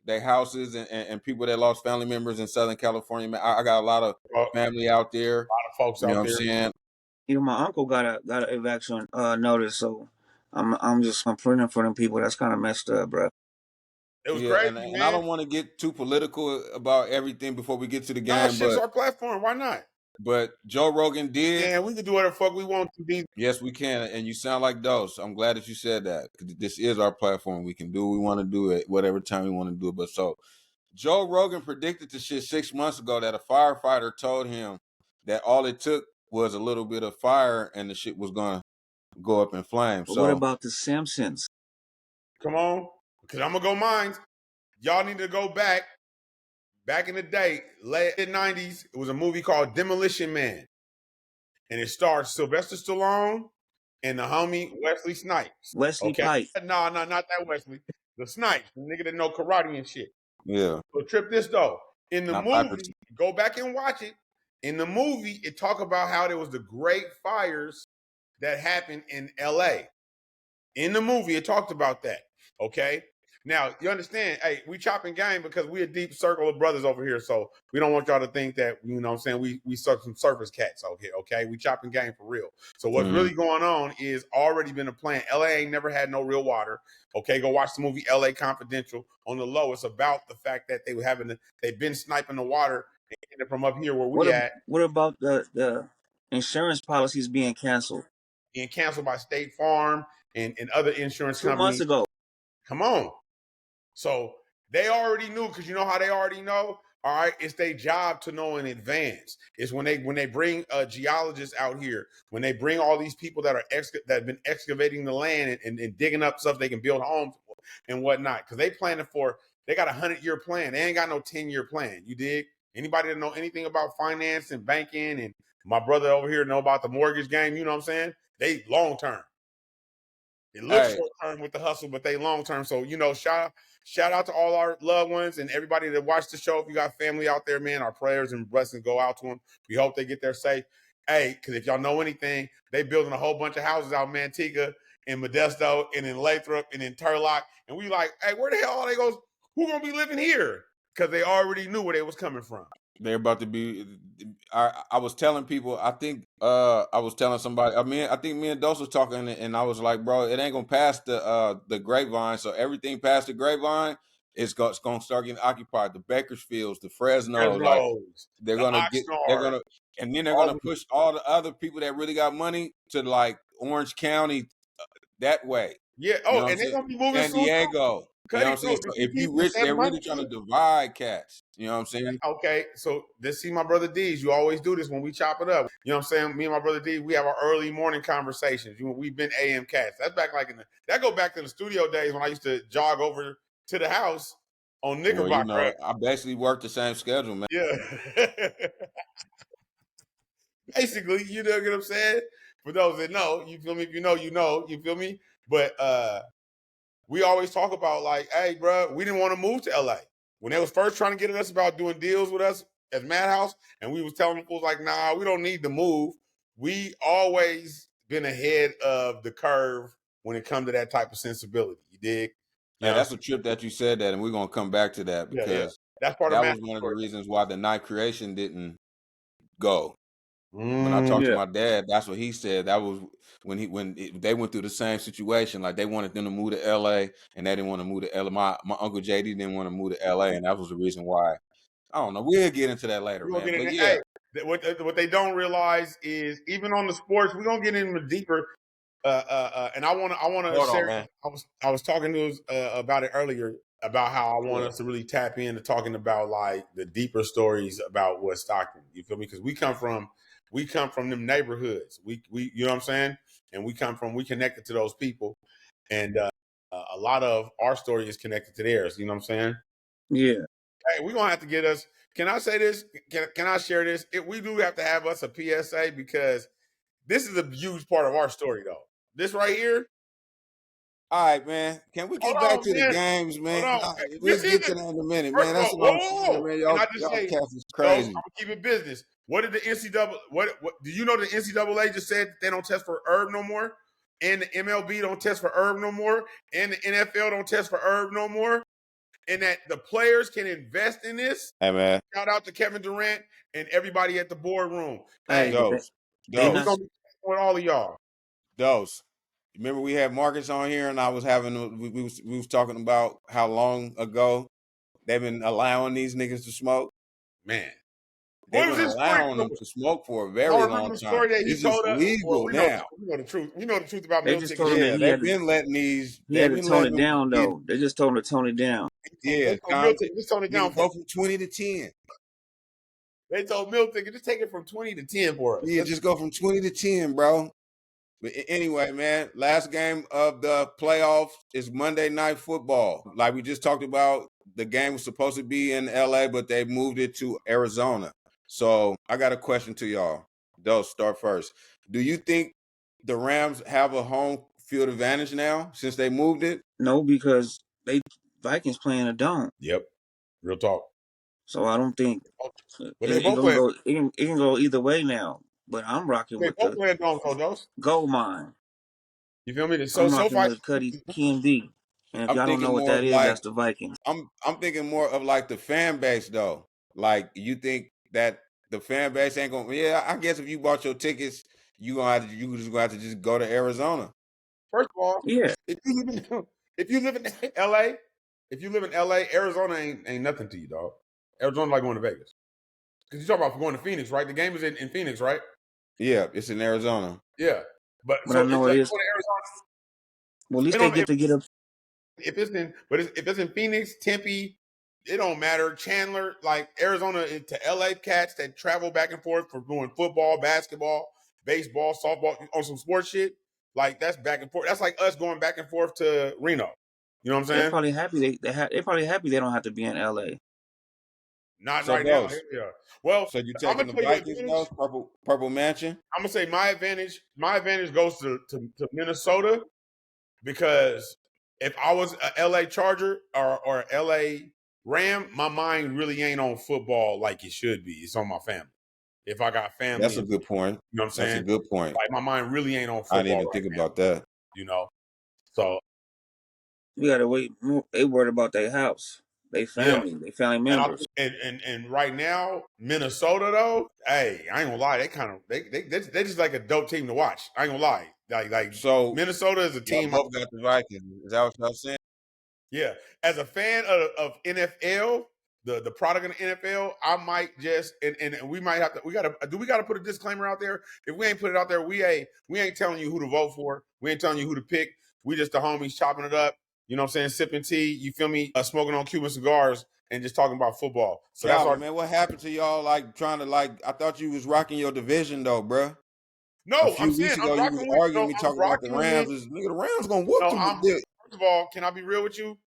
their houses and people that lost family members in Southern California. Man, I got a lot of family out there. A lot of folks You know out what I'm there. saying? You know, my uncle got a eviction notice, so I'm just printing for them people. That's kind of messed up, bro. It was Yeah, crazy, and I man. don't want to get too political about everything before we get to the Nah, game, shit's our platform. Why not? but Joe Rogan did. Yeah, we can do whatever the fuck we want to be. Yes, we can, and you sound like Dose. I'm glad that you said that. This is our platform. We can do what we want to do it, whatever time we want to do it. But so, Joe Rogan predicted the shit 6 months ago that a firefighter told him that all it took was a little bit of fire and the shit was gonna go up in flames. But what So about the Simpsons? Come on. Because I'm going to go mine. Y'all need to go back in the day, late 90s. It was a movie called Demolition Man. And it starred Sylvester Stallone and the homie Wesley Snipes. Wesley Okay? Pike. No, not that Wesley. The Snipes, the nigga that know karate and shit. yeah, So trip this though. In the not Piper. movie, go back and watch it. In the movie, it talk about how there was the great fires that happened in LA. In the movie, it talked about that. Okay. Now, you understand, hey, we chopping game because we a deep circle of brothers over here. So we don't want y'all to think that, you know what I'm saying, we suck some surface cats out here, okay? We chopping game for real. So what's really going on is already been a plan. LA ain't never had no real water. Okay, go watch the movie LA Confidential. On the low, it's about the fact that they've been sniping the water from up here where we at. What about the insurance policies being canceled? Being canceled by State Farm and other insurance 2 months companies. ago. Come on. So they already knew, because you know how they already know? All right, it's their job to know in advance. It's when they bring geologists out here, when they bring all these people that have been excavating the land and digging up stuff they can build homes and whatnot, because they got a 100-year plan. They ain't got no 10-year plan. You dig? Anybody that know anything about finance and banking, and my brother over here know about the mortgage game, you know what I'm saying? They long term. It looks short term with the hustle, but they long term. So, you know, shout out to all our loved ones and everybody that watched the show. If you got family out there, man, our prayers and blessings go out to them. We hope they get there safe. Hey, because if y'all know anything, they building a whole bunch of houses out in Manteca, in Modesto, and in Lathrop, and in Turlock. And we like, hey, where the hell are they goes? Who gonna be living here? Because they already knew where they was coming from. They're about to be. I was telling people. I think I was telling somebody. I think me and Dose was talking, and I was like, bro, it ain't gonna pass the grapevine. So everything past the grapevine it's gonna start getting occupied. The Bakersfields, the Fresno, like they're gonna and then they're gonna push all the other people that really got money to like Orange County that way. Yeah. Oh, you know and they're gonna be moving San Diego. You know what I'm saying? So if you rich, they're really trying to divide cats. You know what I'm saying? Okay, so let's see my brother D's. You always do this when we chop it up. You know what I'm saying? Me and my brother D, we have our early morning conversations. We've been AM cats. That's back that go back to the studio days when I used to jog over to the house on Knickerbocker. Well, you know, I basically work the same schedule, man. Yeah. Basically, you know what I'm saying? For those that know, you feel me? If you know, you know. You feel me? But we always talk about like, hey, bro, we didn't want to move to LA. When they was first trying to get at us about doing deals with us as Madhouse, and we was telling them fools like, nah, we don't need to move. We always been ahead of the curve when it comes to that type of sensibility. You dig? Yeah, that's a trip that you said that, and we're gonna come back to that because that's part of that was one of the reasons why the night creation didn't go. When I talked to my dad, that's what he said. That was when they went through the same situation. Like they wanted them to move to LA, and they didn't want to move to LA. My uncle JD didn't want to move to LA, and that was the reason why. I don't know. We'll get into that later, man. But yeah, hey, what they don't realize is even on the sports, we're gonna get into deeper. And I want to share. Man. I was talking to us about it earlier about how I want us to really tap into talking about like the deeper stories about West Stockton. You feel me? Because we come from them neighborhoods. We you know what I'm saying? And we connected to those people, and a lot of our story is connected to theirs. You know what I'm saying? Yeah. Hey, we're gonna have to get us. Can I say this? Can I share this? We do have to have us a PSA because this is a huge part of our story, though. This right here. All right, man. Can we get back to the games, man? We'll get to that in a minute, man. That's what I'm saying, man. Y'all cats is crazy. I'm gonna keep it business. What did the NCAA? What do you know? The NCAA just said that they don't test for herb no more, and the MLB don't test for herb no more, and the NFL don't test for herb no more, and that the players can invest in this. Hey, man. Shout out to Kevin Durant and everybody at the boardroom. Hey, Dose. We're gonna be with all of y'all. Dose. Remember we had Marcus on here, and I was we was talking about how long ago they've been allowing these niggas to smoke. Man, they've been allowing them to smoke for a very long time. It's just legal now. We know the truth. We know the truth about they milk just tickets. Told him they've been letting these. He had to tone it down, though. They just told him to tone it down. Yeah, just tone it down. Go from 20 to 10. They told milk ticket just take it from 20 to 10 for us. Yeah, just go from 20 to 10, bro. But anyway, man, last game of the playoffs is Monday Night Football. Like we just talked about, the game was supposed to be in LA, but they moved it to Arizona. So I got a question to y'all. Those start first. Do you think the Rams have a home field advantage now since they moved it? No, because Vikings playing a dome. Yep, real talk. So I don't think it can go either way now. But I'm rocking with the gold mine. You feel me? I'm rocking with Cuddy King D. And if I'm y'all don't know thinking what more that of is, like that's the Vikings. I'm thinking more of like the fan base though. Like you think that the fan base ain't gonna? Yeah, I guess if you bought your tickets, you just gonna have to just go to Arizona. First of all, Yeah, if you live in if you live in LA, if you live in LA, Arizona ain't nothing to you, dog. Arizona like going to Vegas. Because you talking about going to Phoenix, right? The game is in Phoenix, right? Yeah, it's in Arizona. Yeah. But but I so it's know it like is. going to Arizona. Well, at least It they don't get to get up. if it's in if it's in Phoenix, Tempe, it don't matter. Chandler, like Arizona to LA cats that travel back and forth for doing football, basketball, baseball, softball, on some sports shit. Like that's back and forth. That's like us going back and forth to Reno. You know what I'm They're saying? probably happy they're probably happy they don't have to be in LA. Not So right now. those. Yeah. Well, So you I'm taking gonna the tell you the Vikings, advantage. those purple mansion? I'm gonna say my advantage. My advantage goes to Minnesota because if I was a LA Charger or LA Ram, my mind really ain't on football like it should be. It's on my family. If I got family, That's a and good point. you know what I'm That's a saying, good point. like my mind really ain't on I didn't football even right think now. about that. You know, so We gotta wait. They worried about their house, yeah. their family And I members. and right now Minnesota though, hey, I ain't gonna lie, they kind of they just like a dope team to watch. I ain't gonna lie, like So Minnesota is a y'all team. both got the Vikings. Is that what y'all saying? Yeah, as a fan of NFL, the product of the NFL, I might just and we might have to we gotta put a disclaimer out there. If we ain't put it out there, we ain't telling you who to vote for. We ain't telling you who to pick. We just the homies chopping it up. You know what I'm saying? Sipping tea. You feel me? Smoking on Cuban cigars and just talking about football. So that's Calvin, our man, what happened to y'all? Like trying to like, I thought you was rocking your division though, bruh. A no. I'm few weeks saying ago, I'm you was rocking with arguing no. me I'm talking about the rocking with Rams. Nigga, the Rams gonna whoop no. them. I'm first of all, can I be real with you?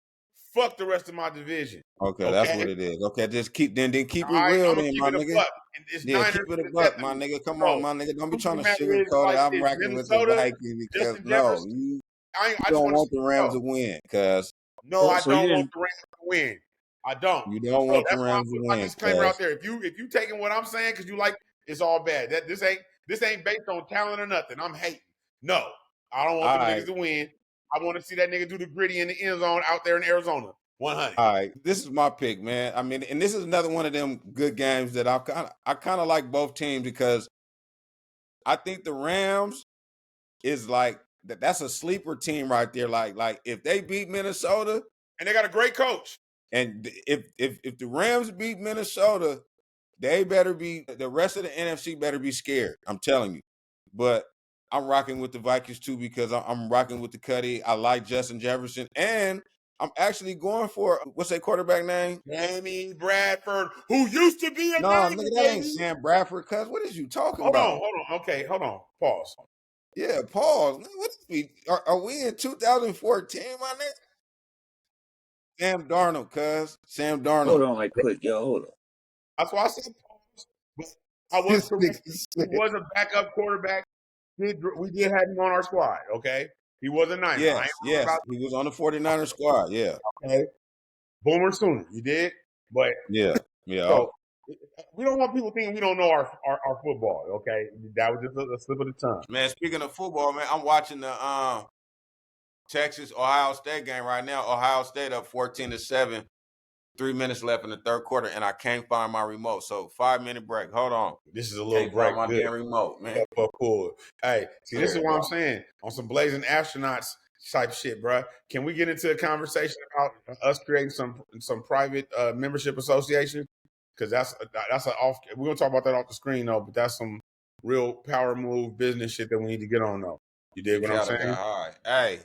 Fuck the rest of my division. Okay, that's Okay. what it is. Okay, just then keep it All right, real I'm gonna then, keep my it a nigga. buck. It's Yeah, Niners keep it a and buck, my Texans. nigga. Come on, So my nigga. Don't be truth of trying the to matter is sugarcoat it. like I'm this: rocking with the Minnesota, Vikings because Justin no, Jefferson. you I just don't want to want see the you Rams go. to win because No, I So you don't want didn't. the Rams to win. I don't. you don't So want the that's why I Rams to put my win disclaimer out because there. If you taking what I'm saying because you like it's all bad. That this ain't based on talent or nothing. I'm hating. No, I don't want all them right. niggas to win. I want to see that nigga do the gritty in the end zone out there in Arizona. 100. All right, this is my pick, man. I mean, and this is another one of them good games that I kind of like both teams because I think the Rams is like that's a sleeper team right there. Like if they beat Minnesota And they got a great coach. and if the Rams beat Minnesota, they better be the rest of the NFC better be scared. I'm telling you. But I'm rocking with the Vikings too because I'm rocking with the Cuddy. I like Justin Jefferson and I'm actually going for what's that quarterback name? Sammy Bradford, who used to be a No, Niner, nigga, that ain't baby. Sam Bradford. Cuz what is you talking Hold on, about? hold on. Okay, hold on. Pause. Yeah, pause. What is we are we in 2014, my nigga? Sam Darnold, cuz Sam Hold Darnold. on, right quick, yo. Hold on. That's why I said pause. But I was This correct. nigga He said, was a backup quarterback. We did have him on our squad. Okay, he was a Niner. I ain't worried yes, about he was on the 49ers squad. Yeah, okay. Boomer Sooner, you did. But yeah, yeah. so we don't want people thinking we don't know our football. Okay, that was just a slip of the tongue. Man, speaking of football, man, I'm watching the Texas Ohio State game right now. Ohio State up 14-7. 3 minutes left in the third quarter, and I can't find my remote. So 5 minute break. Hold on. This is a little Can't find break. my Good. damn remote, man. Cool. Hey, see, this is Here, what I'm bro. saying on some blazing astronauts type shit, bro. Can we get into a conversation about us creating some private membership association? Because that's an off. We're gonna talk about that off the screen though, but that's some real power move business shit that we need to get on though. You The dig what I'm cattle guy. saying? All right. Hey.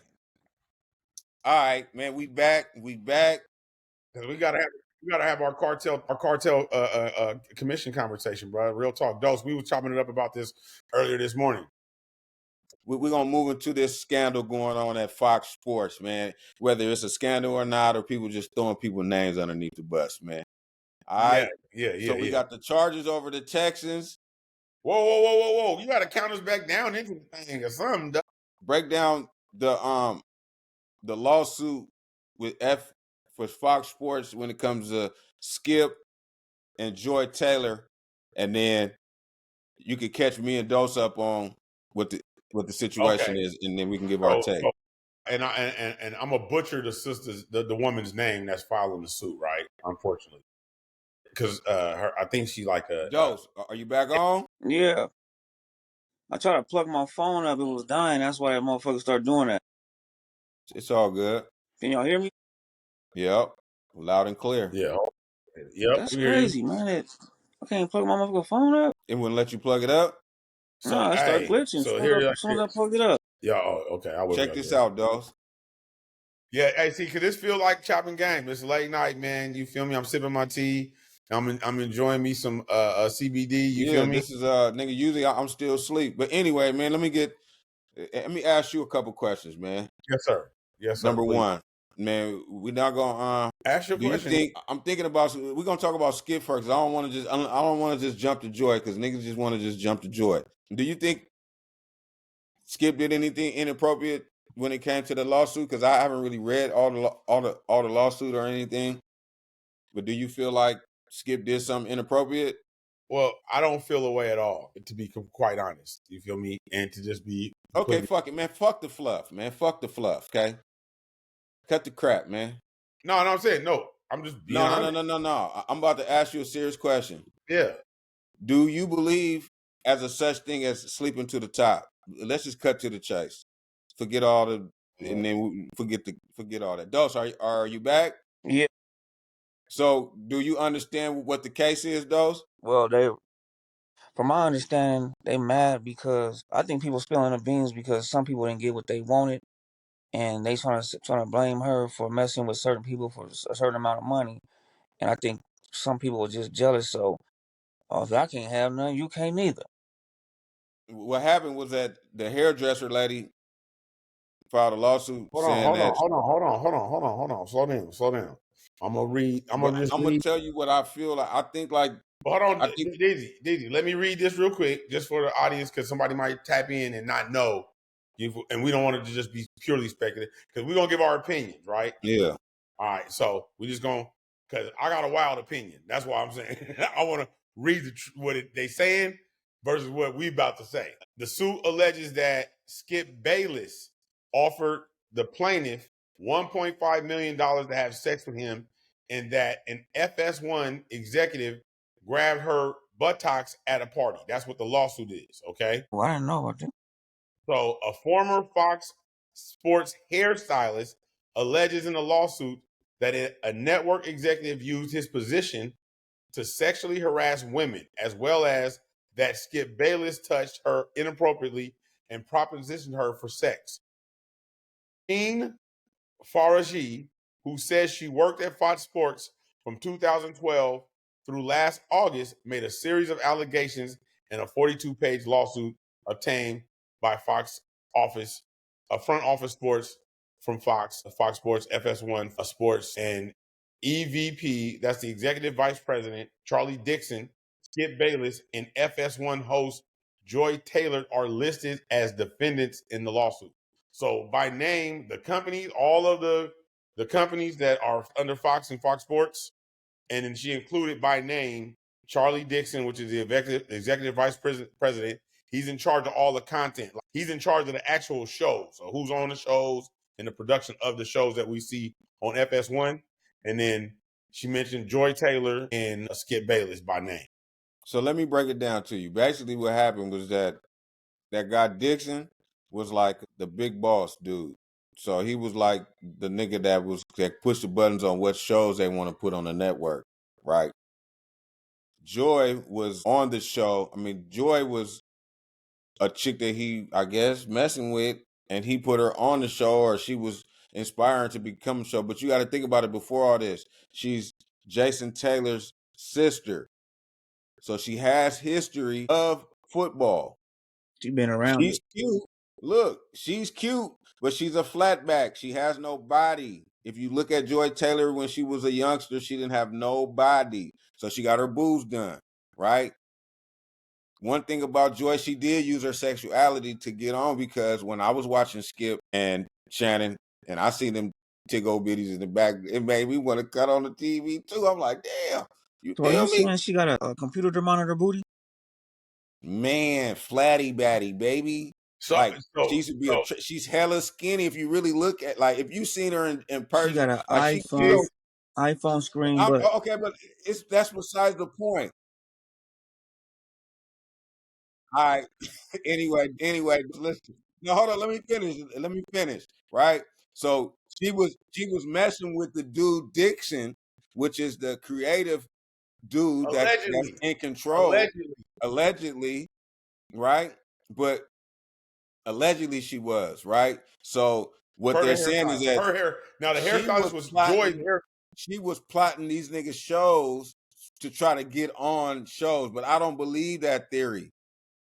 All right, man. We back. We back. Because we gotta have our cartel commission conversation, bro. Real talk, Dose. We were chopping it up about this earlier this morning. We're gonna move into this scandal going on at Fox Sports, man. Whether it's a scandal or not, or people just throwing people's names underneath the bus, man. All Yeah, right. yeah, So yeah, we yeah. got the Chargers over the Texans. Whoa, whoa, whoa, whoa, whoa! You got to count us back down into the thing or something. Dog. Break down the lawsuit with F for Fox Sports when it comes to Skip and Joy Taylor, and then you could catch me and Dose up on what the Okay, situation is, and then we can give our so, take. so and I'm a butcher the woman's name that's filing the suit, right? Unfortunately, because I think she like a Dose, are you back on? Yeah. I tried to plug my phone up. It was dying. That's why that motherfucker started doing that. It's all good. Can y'all hear me? Yep, loud and clear. yeah. Yep, That's we hear you. crazy, man. I can't plug my motherfucking phone up. It wouldn't let you plug it up. So Nah, it started hey, glitching. so here, As soon as I plugged it up. yeah. Oh, okay. I will. Check this out, Dose. Yeah, hey, see, cause this feel like chopping game. It's late night, man. You feel me? I'm sipping my tea. I'm enjoying me some CBD. You Yeah, feel me? this is nigga. Usually I'm still asleep, but anyway, man. Let me ask you a couple questions, man. Yes, sir. Yes, sir. Number Please. one, man, we're not gonna. Ask your Do you question. think I'm thinking about? We're gonna talk about Skip first. 'Cause I don't want to just jump to Joy because niggas just want to just jump to Joy. Do you think Skip did anything inappropriate when it came to the lawsuit? Because I haven't really read all the lawsuit or anything. But do you feel like Skip did something inappropriate? Well, I don't feel a way at all, to be quite honest. You feel me? And to just be Okay, fuck it, man. Fuck the fluff, man. Fuck the fluff. Okay, cut the crap, man. No, I'm saying no. I'm just being honest. No. I'm about to ask you a serious question. Yeah. Do you believe as a such thing as sleeping to the top? Let's just cut to the chase. Forget all the, and then forget all that. Dos, are you back? Yeah. So, do you understand what the case is, Dos? Well, from my understanding, they mad because I think people spilling the beans because some people didn't get what they wanted, and they trying to blame her for messing with certain people for a certain amount of money. And I think some people were just jealous. So, if I can't have none, you can't neither. What happened was that the hairdresser lady filed a lawsuit Hold saying that. on. Slow down. I'm I'm gonna tell you what I feel like. I think like But hold on, I think Daisy. Let me read this real quick, just for the audience, because somebody might tap in and not know, and we don't want it to just be purely speculative, because we're gonna give our opinions, right? yeah. All right, so we just gonna, because I got a wild opinion. That's why I'm saying I want to read they saying versus what we about to say. The suit alleges that Skip Bayless offered the plaintiff $1.5 million to have sex with him, and that an FS1 executive grabbed her buttocks at a party. That's what the lawsuit is, okay? Well, I didn't know about that. So a former Fox Sports hairstylist alleges in a lawsuit that a network executive used his position to sexually harass women, as well as that Skip Bayless touched her inappropriately and propositioned her for sex. Jean Faraji, who says she worked at Fox Sports from 2012 through last August, made a series of allegations in a 42-page lawsuit obtained by Fox office, a front office sports from Fox Sports, FS1 Sports, and EVP, that's the executive vice president, Charlie Dixon, Skip Bayless, and FS1 host Joy Taylor are listed as defendants in the lawsuit. So by name, the companies, all of the companies that are under Fox and Fox Sports, and then she included by name Charlie Dixon, which is the executive vice president. He's in charge of all the content. He's in charge of the actual shows. So who's on the shows and the production of the shows that we see on FS1. And then she mentioned Joy Taylor and Skip Bayless by name. So let me break it down to you. Basically, what happened was that guy Dixon was like the big boss dude. So he was like the nigga that pushed the buttons on what shows they want to put on the network, right? Joy was on the show. I mean, Joy was a chick that he, I guess, messing with, and he put her on the show, or she was inspiring to become a show. But you got to think about it before all this. She's Jason Taylor's sister. So she has history of football. She been around. She's cute. Look, she's cute, but she's a flatback. She has no body. If you look at Joy Taylor when she was a youngster, she didn't have no body. So she got her boobs done, right? One thing about Joy, she did use her sexuality to get on, because when I was watching Skip and Shannon and I seen them tick old bitties in the back, it made me want to cut on the TV too. I'm like, damn, you So are you feel me? saying she got a computer to monitor booty? Man, flatty batty, baby. Like she used to be she's hella skinny. If you really look at, like, if you seen her in She person, got an like she still. iPhone screen, but Okay, but that's besides the point. All right. Anyway, listen. No, hold on. Let me finish. Let me finish. Right. So she was messing with the dude Dixon, which is the creative dude that's allegedly, in control, allegedly. allegedly, right? But allegedly she was, right. So what Per the they're saying is hairstyle. that Her hair. Now the she was hairstylist was Joy's plotting. hair. She was plotting these niggas shows to try to get on shows, but I don't believe that theory.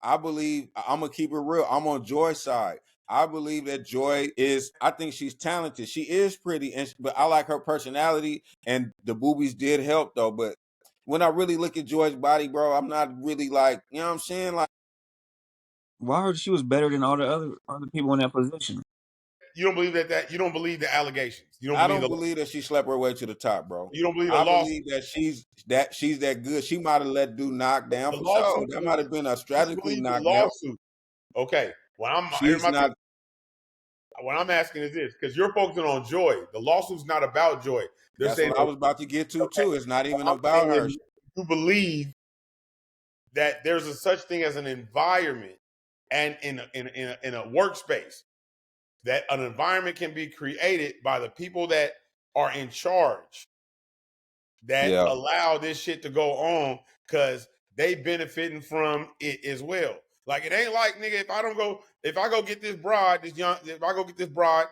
I believe, I'm gonna keep it real. I'm on Joy's side. I believe that Joy is. I think she's talented. She is pretty, but I like her personality. And the boobies did help though. But when I really look at Joy's body, bro, I'm not really like, you know what I'm saying? Like, well, I heard she was better than all the other people in that position. You don't believe that you don't believe the allegations. You don't I believe don't the believe that she slept her way to the top, bro. you don't believe the I lawsuit. believe that she's that good. She might have let dude knock down The for sure. lawsuit. That might have been a You don't strategically believe the knockdown. lawsuit. Okay. Here's She's my thing. not. What I'm asking is this, because you're focusing on Joy. The lawsuit's not about Joy. They're That's saying what I was about to get to okay. too. It's not even I'm about saying her. you believe that there's a such thing as an environment and in a workspace that an environment can be created by the people that are in charge that Yeah. allow this shit to go on because they benefiting from it as well. Like it ain't like nigga, if I go get this broad, if I go get this broad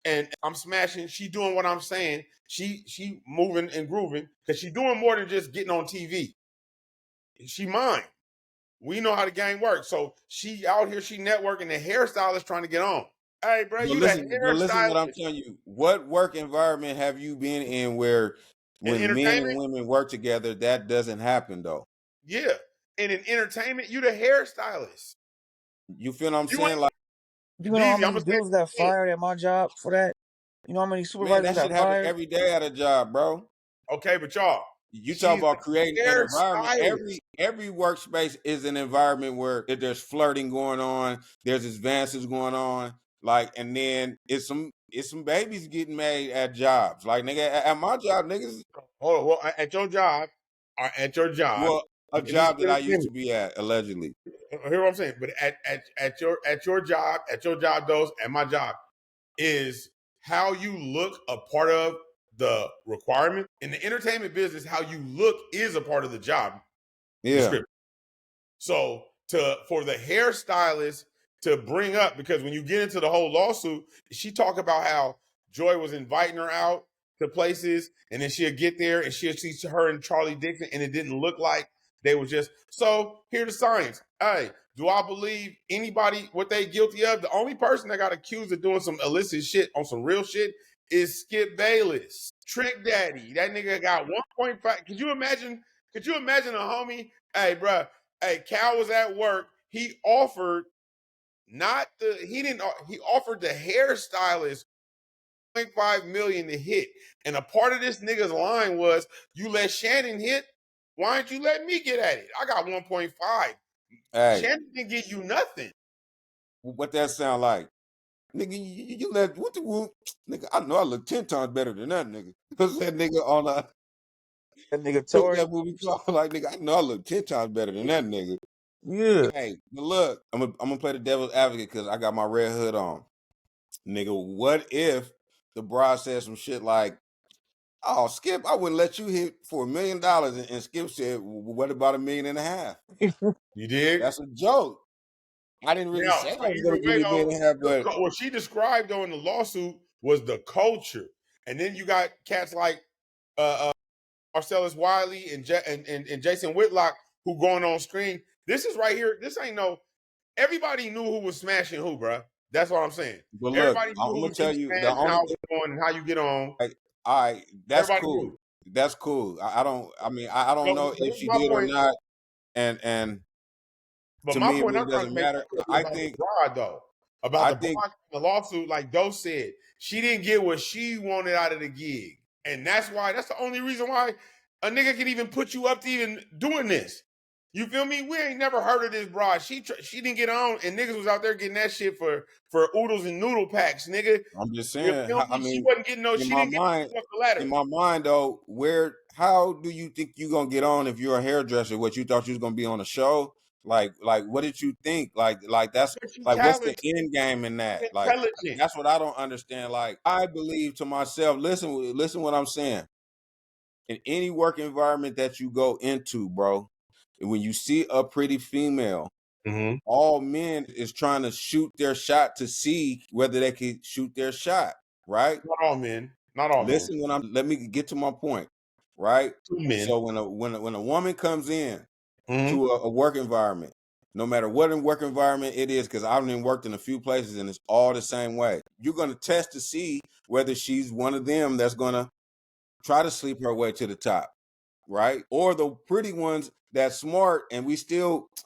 and I'm smashing, she doing what I'm saying, she moving and grooving because she doing more than just getting on TV. She mine. We know how the game works. So she out here, she networking, the hairstylist trying to get on. Hey, bro, But you the listen, what I'm hairstylist telling you. What work environment have you been in where in when men and entertainment? women work together, that doesn't happen though? Yeah. And in entertainment, you the hairstylist. You feel what I'm You saying? ain't Like, You know how Deezy, I'm many gonna say dudes got it again. fired at my job for that? You know how many man, supervisors that shit got happen fired? every day at a job, bro. Okay, but y'all, You talk she's about the creating an environment. hairstylist. Every workspace is an environment where there's flirting going on, there's advances going on, like, and then it's some babies getting made at jobs. Like, nigga, at my job, niggas. Hold on, well, at your job, Well, a and this is job that I used to be at, allegedly. hear what I'm saying. But at your job, those at my job is how you look a part of the requirement in the entertainment business. How you look is a part of the job Yeah. description. So for the hairstylist to bring up, because when you get into the whole lawsuit, she talk about how Joy was inviting her out to places, and then she'll get there and she'll see her and Charlie Dixon, and it didn't look like they were just. So here's the science. Hey, do I believe anybody what they guilty of? The only person that got accused of doing some illicit shit on some real shit is Skip Bayless, Trick Daddy. That nigga got 1.5. Could you imagine? Could you imagine a homie? Hey, bro. Hey, Cal was at work. He offered not the he didn't he offered the hairstylist 0.5 million to hit. And a part of this nigga's line was, you let Shannon hit, why don't you let me get at it? I got 1.5. Hey, Shannon didn't give you nothing. what that sound like? Nigga, you let what the whoop? Nigga, I know I look 10 times better than that nigga. Cause that nigga on That nigga what Tory. that movie called? Like, nigga, I know I look 10 times better than that nigga. Yeah. Hey, but look, I'm gonna play the devil's advocate because I got my red hood on. Nigga, what if the bride said some shit like, "Oh, Skip, I wouldn't let you hit for $1 million," and Skip said, "What about 1.5 million?" You dig? That's a joke. I didn't really Now, say so I was either gonna give way, you a million though, and a half, but what she described though in the lawsuit was the culture. And then you got cats like Marcellus Wiley and Jason Whitlock who going on screen. This is right here. This ain't no. Everybody knew who was smashing who, bro. That's what I'm saying. look, Everybody knew I'm who gonna was tell getting you the smashed and only how it thing. was going and how you get on. Like, all right, that's Everybody cool. knew. That's cool. I don't. I mean, I don't So, know so if this is she my did or point. not, and But to my me, it point really I'm trying doesn't to make matter. about the broad though, about I the think, broad in the lawsuit, like Doe said, she didn't get what she wanted out of the gig, and that's the only reason why a nigga can even put you up to even doing this. You feel me? We ain't never heard of this broad. She didn't get on, and niggas was out there getting that shit for oodles and noodle packs, nigga. I'm just You saying. feel I me? She mean, wasn't getting no. in She my didn't get mind, off the ladder. in my mind though, how do you think you gonna get on if you're a hairdresser? What you thought you was gonna be on a show? Like what did you think? Like that's But you like what's the talented, end game in that? Like intelligent. that's what I don't understand. Like I believe to myself, listen what I'm saying. In any work environment that you go into, bro, when you see a pretty female, Mm-hmm. all men is trying to shoot their shot to see whether they can shoot their shot, right? Not all men. Not all men. Listen, let me get to my point, right? Two men. So when a woman comes in Mm-hmm. to a work environment, no matter what in work environment it is, because I've been worked in a few places and it's all the same way. You're gonna test to see whether she's one of them that's gonna try to sleep her way to the top, right? Or the pretty ones that's smart and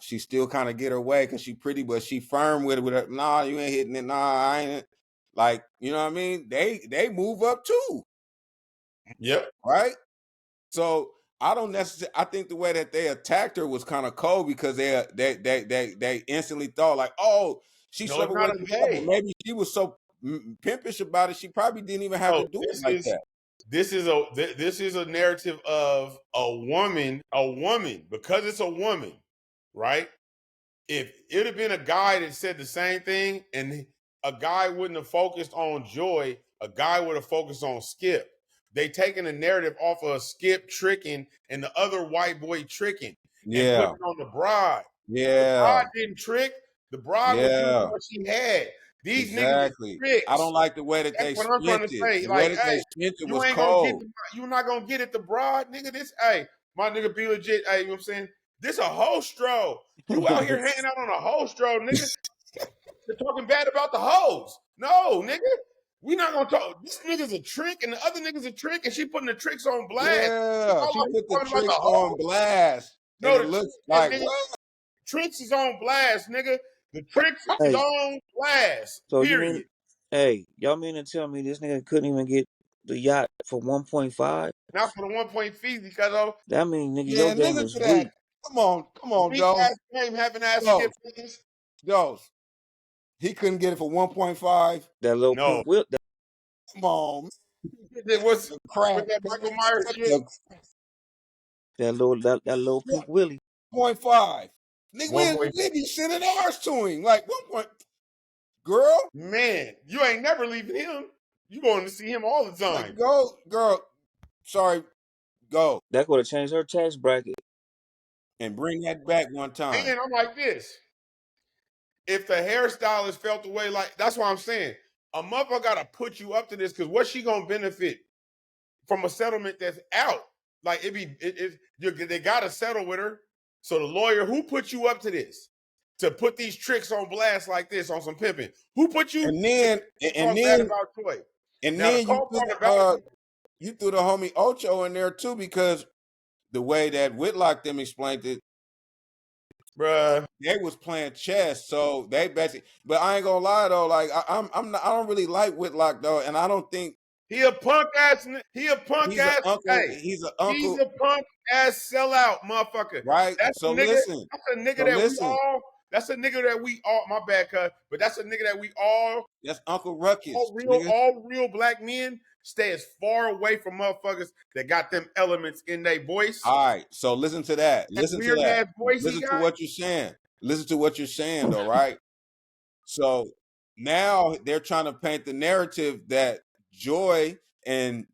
she still kind of get her way because she pretty, but she firm with it. With her, nah, you ain't hitting it. Nah, I ain't. Like, you know what I mean? They move up too, Yep. right? So I don't necessarily. I think the way that they attacked her was kind of cold because they instantly thought like, oh, she No, slept it's away not to a the top, but hey. maybe she was so pimpish about it. She probably didn't even have to No, do it like that. this is a narrative of a woman because it's a woman, right? If it had been a guy that said the same thing and a guy wouldn't have focused on Joy, a guy would have focused on Skip. They taken the narrative off of Skip tricking and the other white boy tricking and put Yeah, it on the bride. The yeah, bride didn't trick. The bride was using yeah. what she had. These niggas is Exactly. I don't tricks. like the way that That's they what I'm trying spent to it. say. The way Like, that they hey, spent it you was ain't gonna get cold. you're not gonna get it the broad, nigga. This hey, my nigga be legit. Hey, you know what I'm saying? This a hostro. You out here hanging out on a hostro, nigga. You're talking bad about the hoes. No, nigga. We not gonna talk. This nigga's a trick and the other nigga's a trick, and she putting the tricks on blast. Yeah, All she like put the talking about the tricks on hoes. blast, and No, it the looks and like nigga, what? tricks is on blast, nigga. The tricks is Hey, on blast. so you mean, Period. hey, y'all mean to tell me this nigga couldn't even get the yacht for 1.5? Not for the 1 point fee because of That mean, nigga, your Yeah, game listen is to weak. that. Come on, weak Joe. ass game having ass Joe, skip niggas. Joe. He couldn't get it for 1.5. That little No. pink whip, Come on, It was the with crap. that Michael Myers shit. that little pink willie. 1.5. Nigga, 1 point. we be sending ours to him. Like 1. Girl, Man, you ain't never leaving him. You going to see him all the like time. go, girl. Sorry, go That could have changed her tax bracket. and bring that back one time. And I'm like this. If the hairstylist felt the way like that's why I'm saying a motherfucker gotta put you up to this because what's she gonna benefit from a settlement that's out? Like they gotta settle with her. So the lawyer who put you up to this to put these tricks on blast like this on some pimping? Who put you And then to and talk bad then about Joy? and Now the then cold part about it, you threw the homie Ocho in there too because the way that Whitlock them explained it, bruh. they was playing chess, so they basically. But I ain't gonna lie though, like I'm not, I don't really like Whitlock though, and I don't think He a punk ass. He a punk he's an ass. uncle. Hey, He's an he's uncle, a punk ass sellout, motherfucker. right? That's a So nigga. listen, That's a nigga so that we listen. all. That's a nigga that we all. My bad, cuz. But that's a nigga that we That's Uncle Ruckus, nigga. all real black men stay as far away from motherfuckers that got them elements in their voice. All right, so listen to that. That Listen to weird that. ass voice he Listen to got. what you're saying. Listen to what you're saying though, right? So now they're trying to paint the narrative that Joy and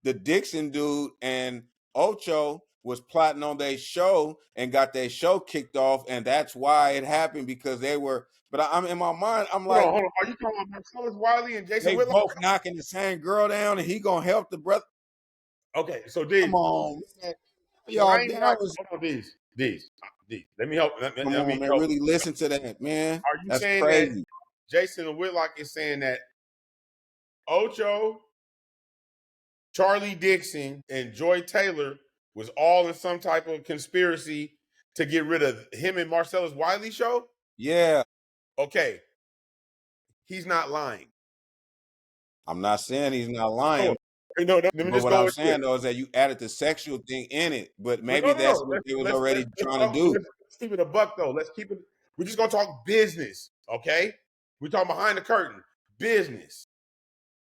the Dixon dude and Ocho was plotting on their show and got their show kicked off, and that's why it happened because they were. But I'm in my mind, I'm like, Hold on. Are you talking about Marcellus Wiley and Jason they Whitlock? both knocking the same girl down, and he gonna help the brother. Okay, so Come these. on, man. No, I Y'all. ain't That was. hold on. These. Let me help. Let Come me on, man. help. Really listen to that, man. Are you That's saying that crazy. Jason Whitlock is saying that Ocho, Charlie Dixon, and Joy Taylor was all in some type of conspiracy to get rid of him and Marcellus Wiley show? Yeah. Okay, he's not lying. I'm not saying he's not lying. Let me But just what go I'm with this. saying though is that you added the sexual thing in it. But But maybe that's no. what they was Let's already let's trying to do. keep it a buck though. Let's keep it. We're just gonna talk business, okay? We're talking behind the curtain, business.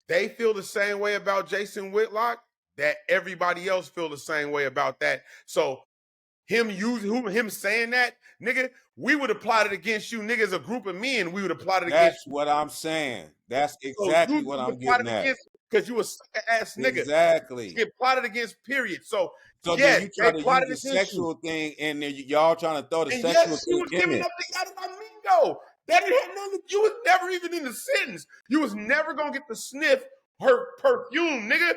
They feel the same way about Jason Whitlock that everybody else feel the same way about that. So him saying that, nigga, we would have plotted against you, nigga, as a group of men. We would have plotted against That's what I'm saying. That's you. exactly So what I'm plotted getting at. against because you a sucker ass nigga. Exactly. Get plotted against, period. So So yes, then you try they to plotted use the against you. sexual thing, and then y'all trying to throw the And sexual yes, she thing was in giving it. up the Yadamamingo. That didn't have nothing. You was never even in the sentence. You was never gonna get to sniff her perfume, nigga.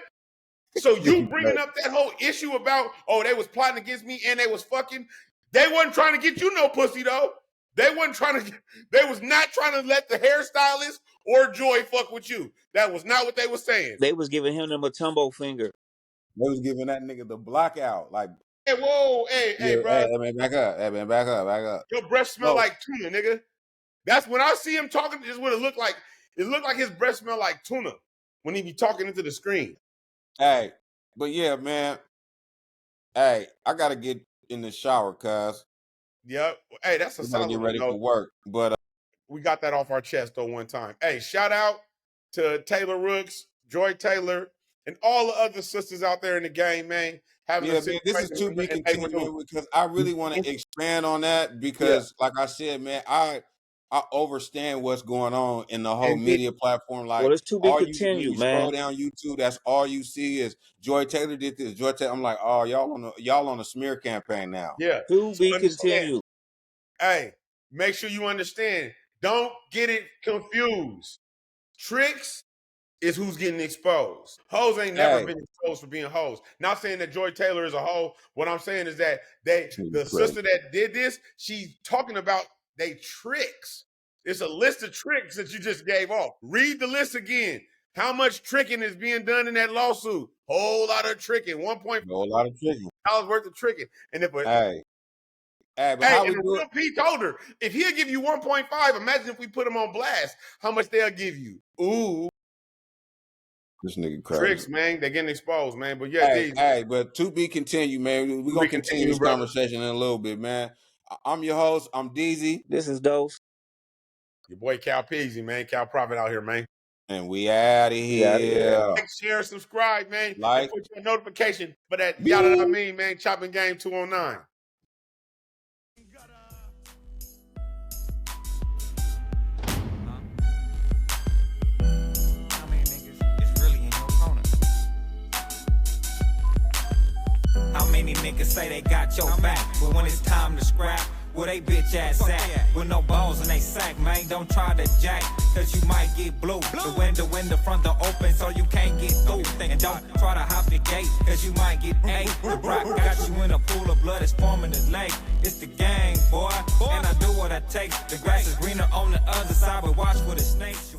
So you bringing up that whole issue about, oh, they was plotting against me and they was fucking. They wasn't trying to get you no pussy though. They wasn't trying to. They was not trying to let the hairstylist or Joy fuck with you. That was not what they were saying. They was giving him the Matumbo finger. They was giving that nigga the block out. Like, Hey, whoa, hey, bro. hey, man, back up. Hey, man, back up. Your breath smell like tuna, nigga. That's when I see him talking. Is what it looked like. It looked like his breath smelled like tuna when he be talking into the screen. Hey, but yeah, man. Hey, I gotta get in the shower, cuz. Yep. Hey, that's a We gotta solid get ready one, for work. But we got that off our chest though one time. Hey, shout out to Taylor Rooks, Joy Taylor, and all the other sisters out there in the game, man. Having yeah, man, this is to be continued, man, because I really want to expand on that because, like I said, man, I understand what's going on in the whole media platform. Like, Well, it's to be when continued, you scroll man. down YouTube, that's all you see is Joy Taylor did this. Joy Taylor. I'm like, oh, y'all on a smear campaign now. Yeah. To be Understand. continued. Hey, make sure you understand. Don't get it confused. Tricks is who's getting exposed. Hoes ain't never been exposed for being hoes. Not saying that Joy Taylor is a hoe. What I'm saying is that the sister that did this, she's talking about they tricks. It's a list of tricks that you just gave off. Read the list again. How much tricking is being done in that lawsuit? Whole lot of tricking. $1.5 million worth of tricking. And if but how we do it? P told her, if he'll give you 1.5, imagine if we put him on blast, how much they'll give you. Ooh. This nigga crazy. Tricks, man. They're getting exposed, man. But yeah, hey, but to be continued, man. We're going to continue this conversation in a little bit, man. I'm your host. I'm Deezy. This is Dose. Your boy Cal Peasy, man. Cal Prophet out here, man. And we out of here. Like, share, subscribe, man. Like. And put your notification for that Yada I mean, man. Chopping Game 209. How many niggas say they got your back, but when it's time to scrap, where they bitch ass at? With no balls in they sack, man, don't try to jack, cause you might get blue. The window in the front door open so you can't get through. And don't try to hop the gate, cause you might get ate. The rock got you in a pool of blood, it's forming the lake. It's the gang, boy, and I do what I take. The grass is greener on the other side, but watch for the snakes.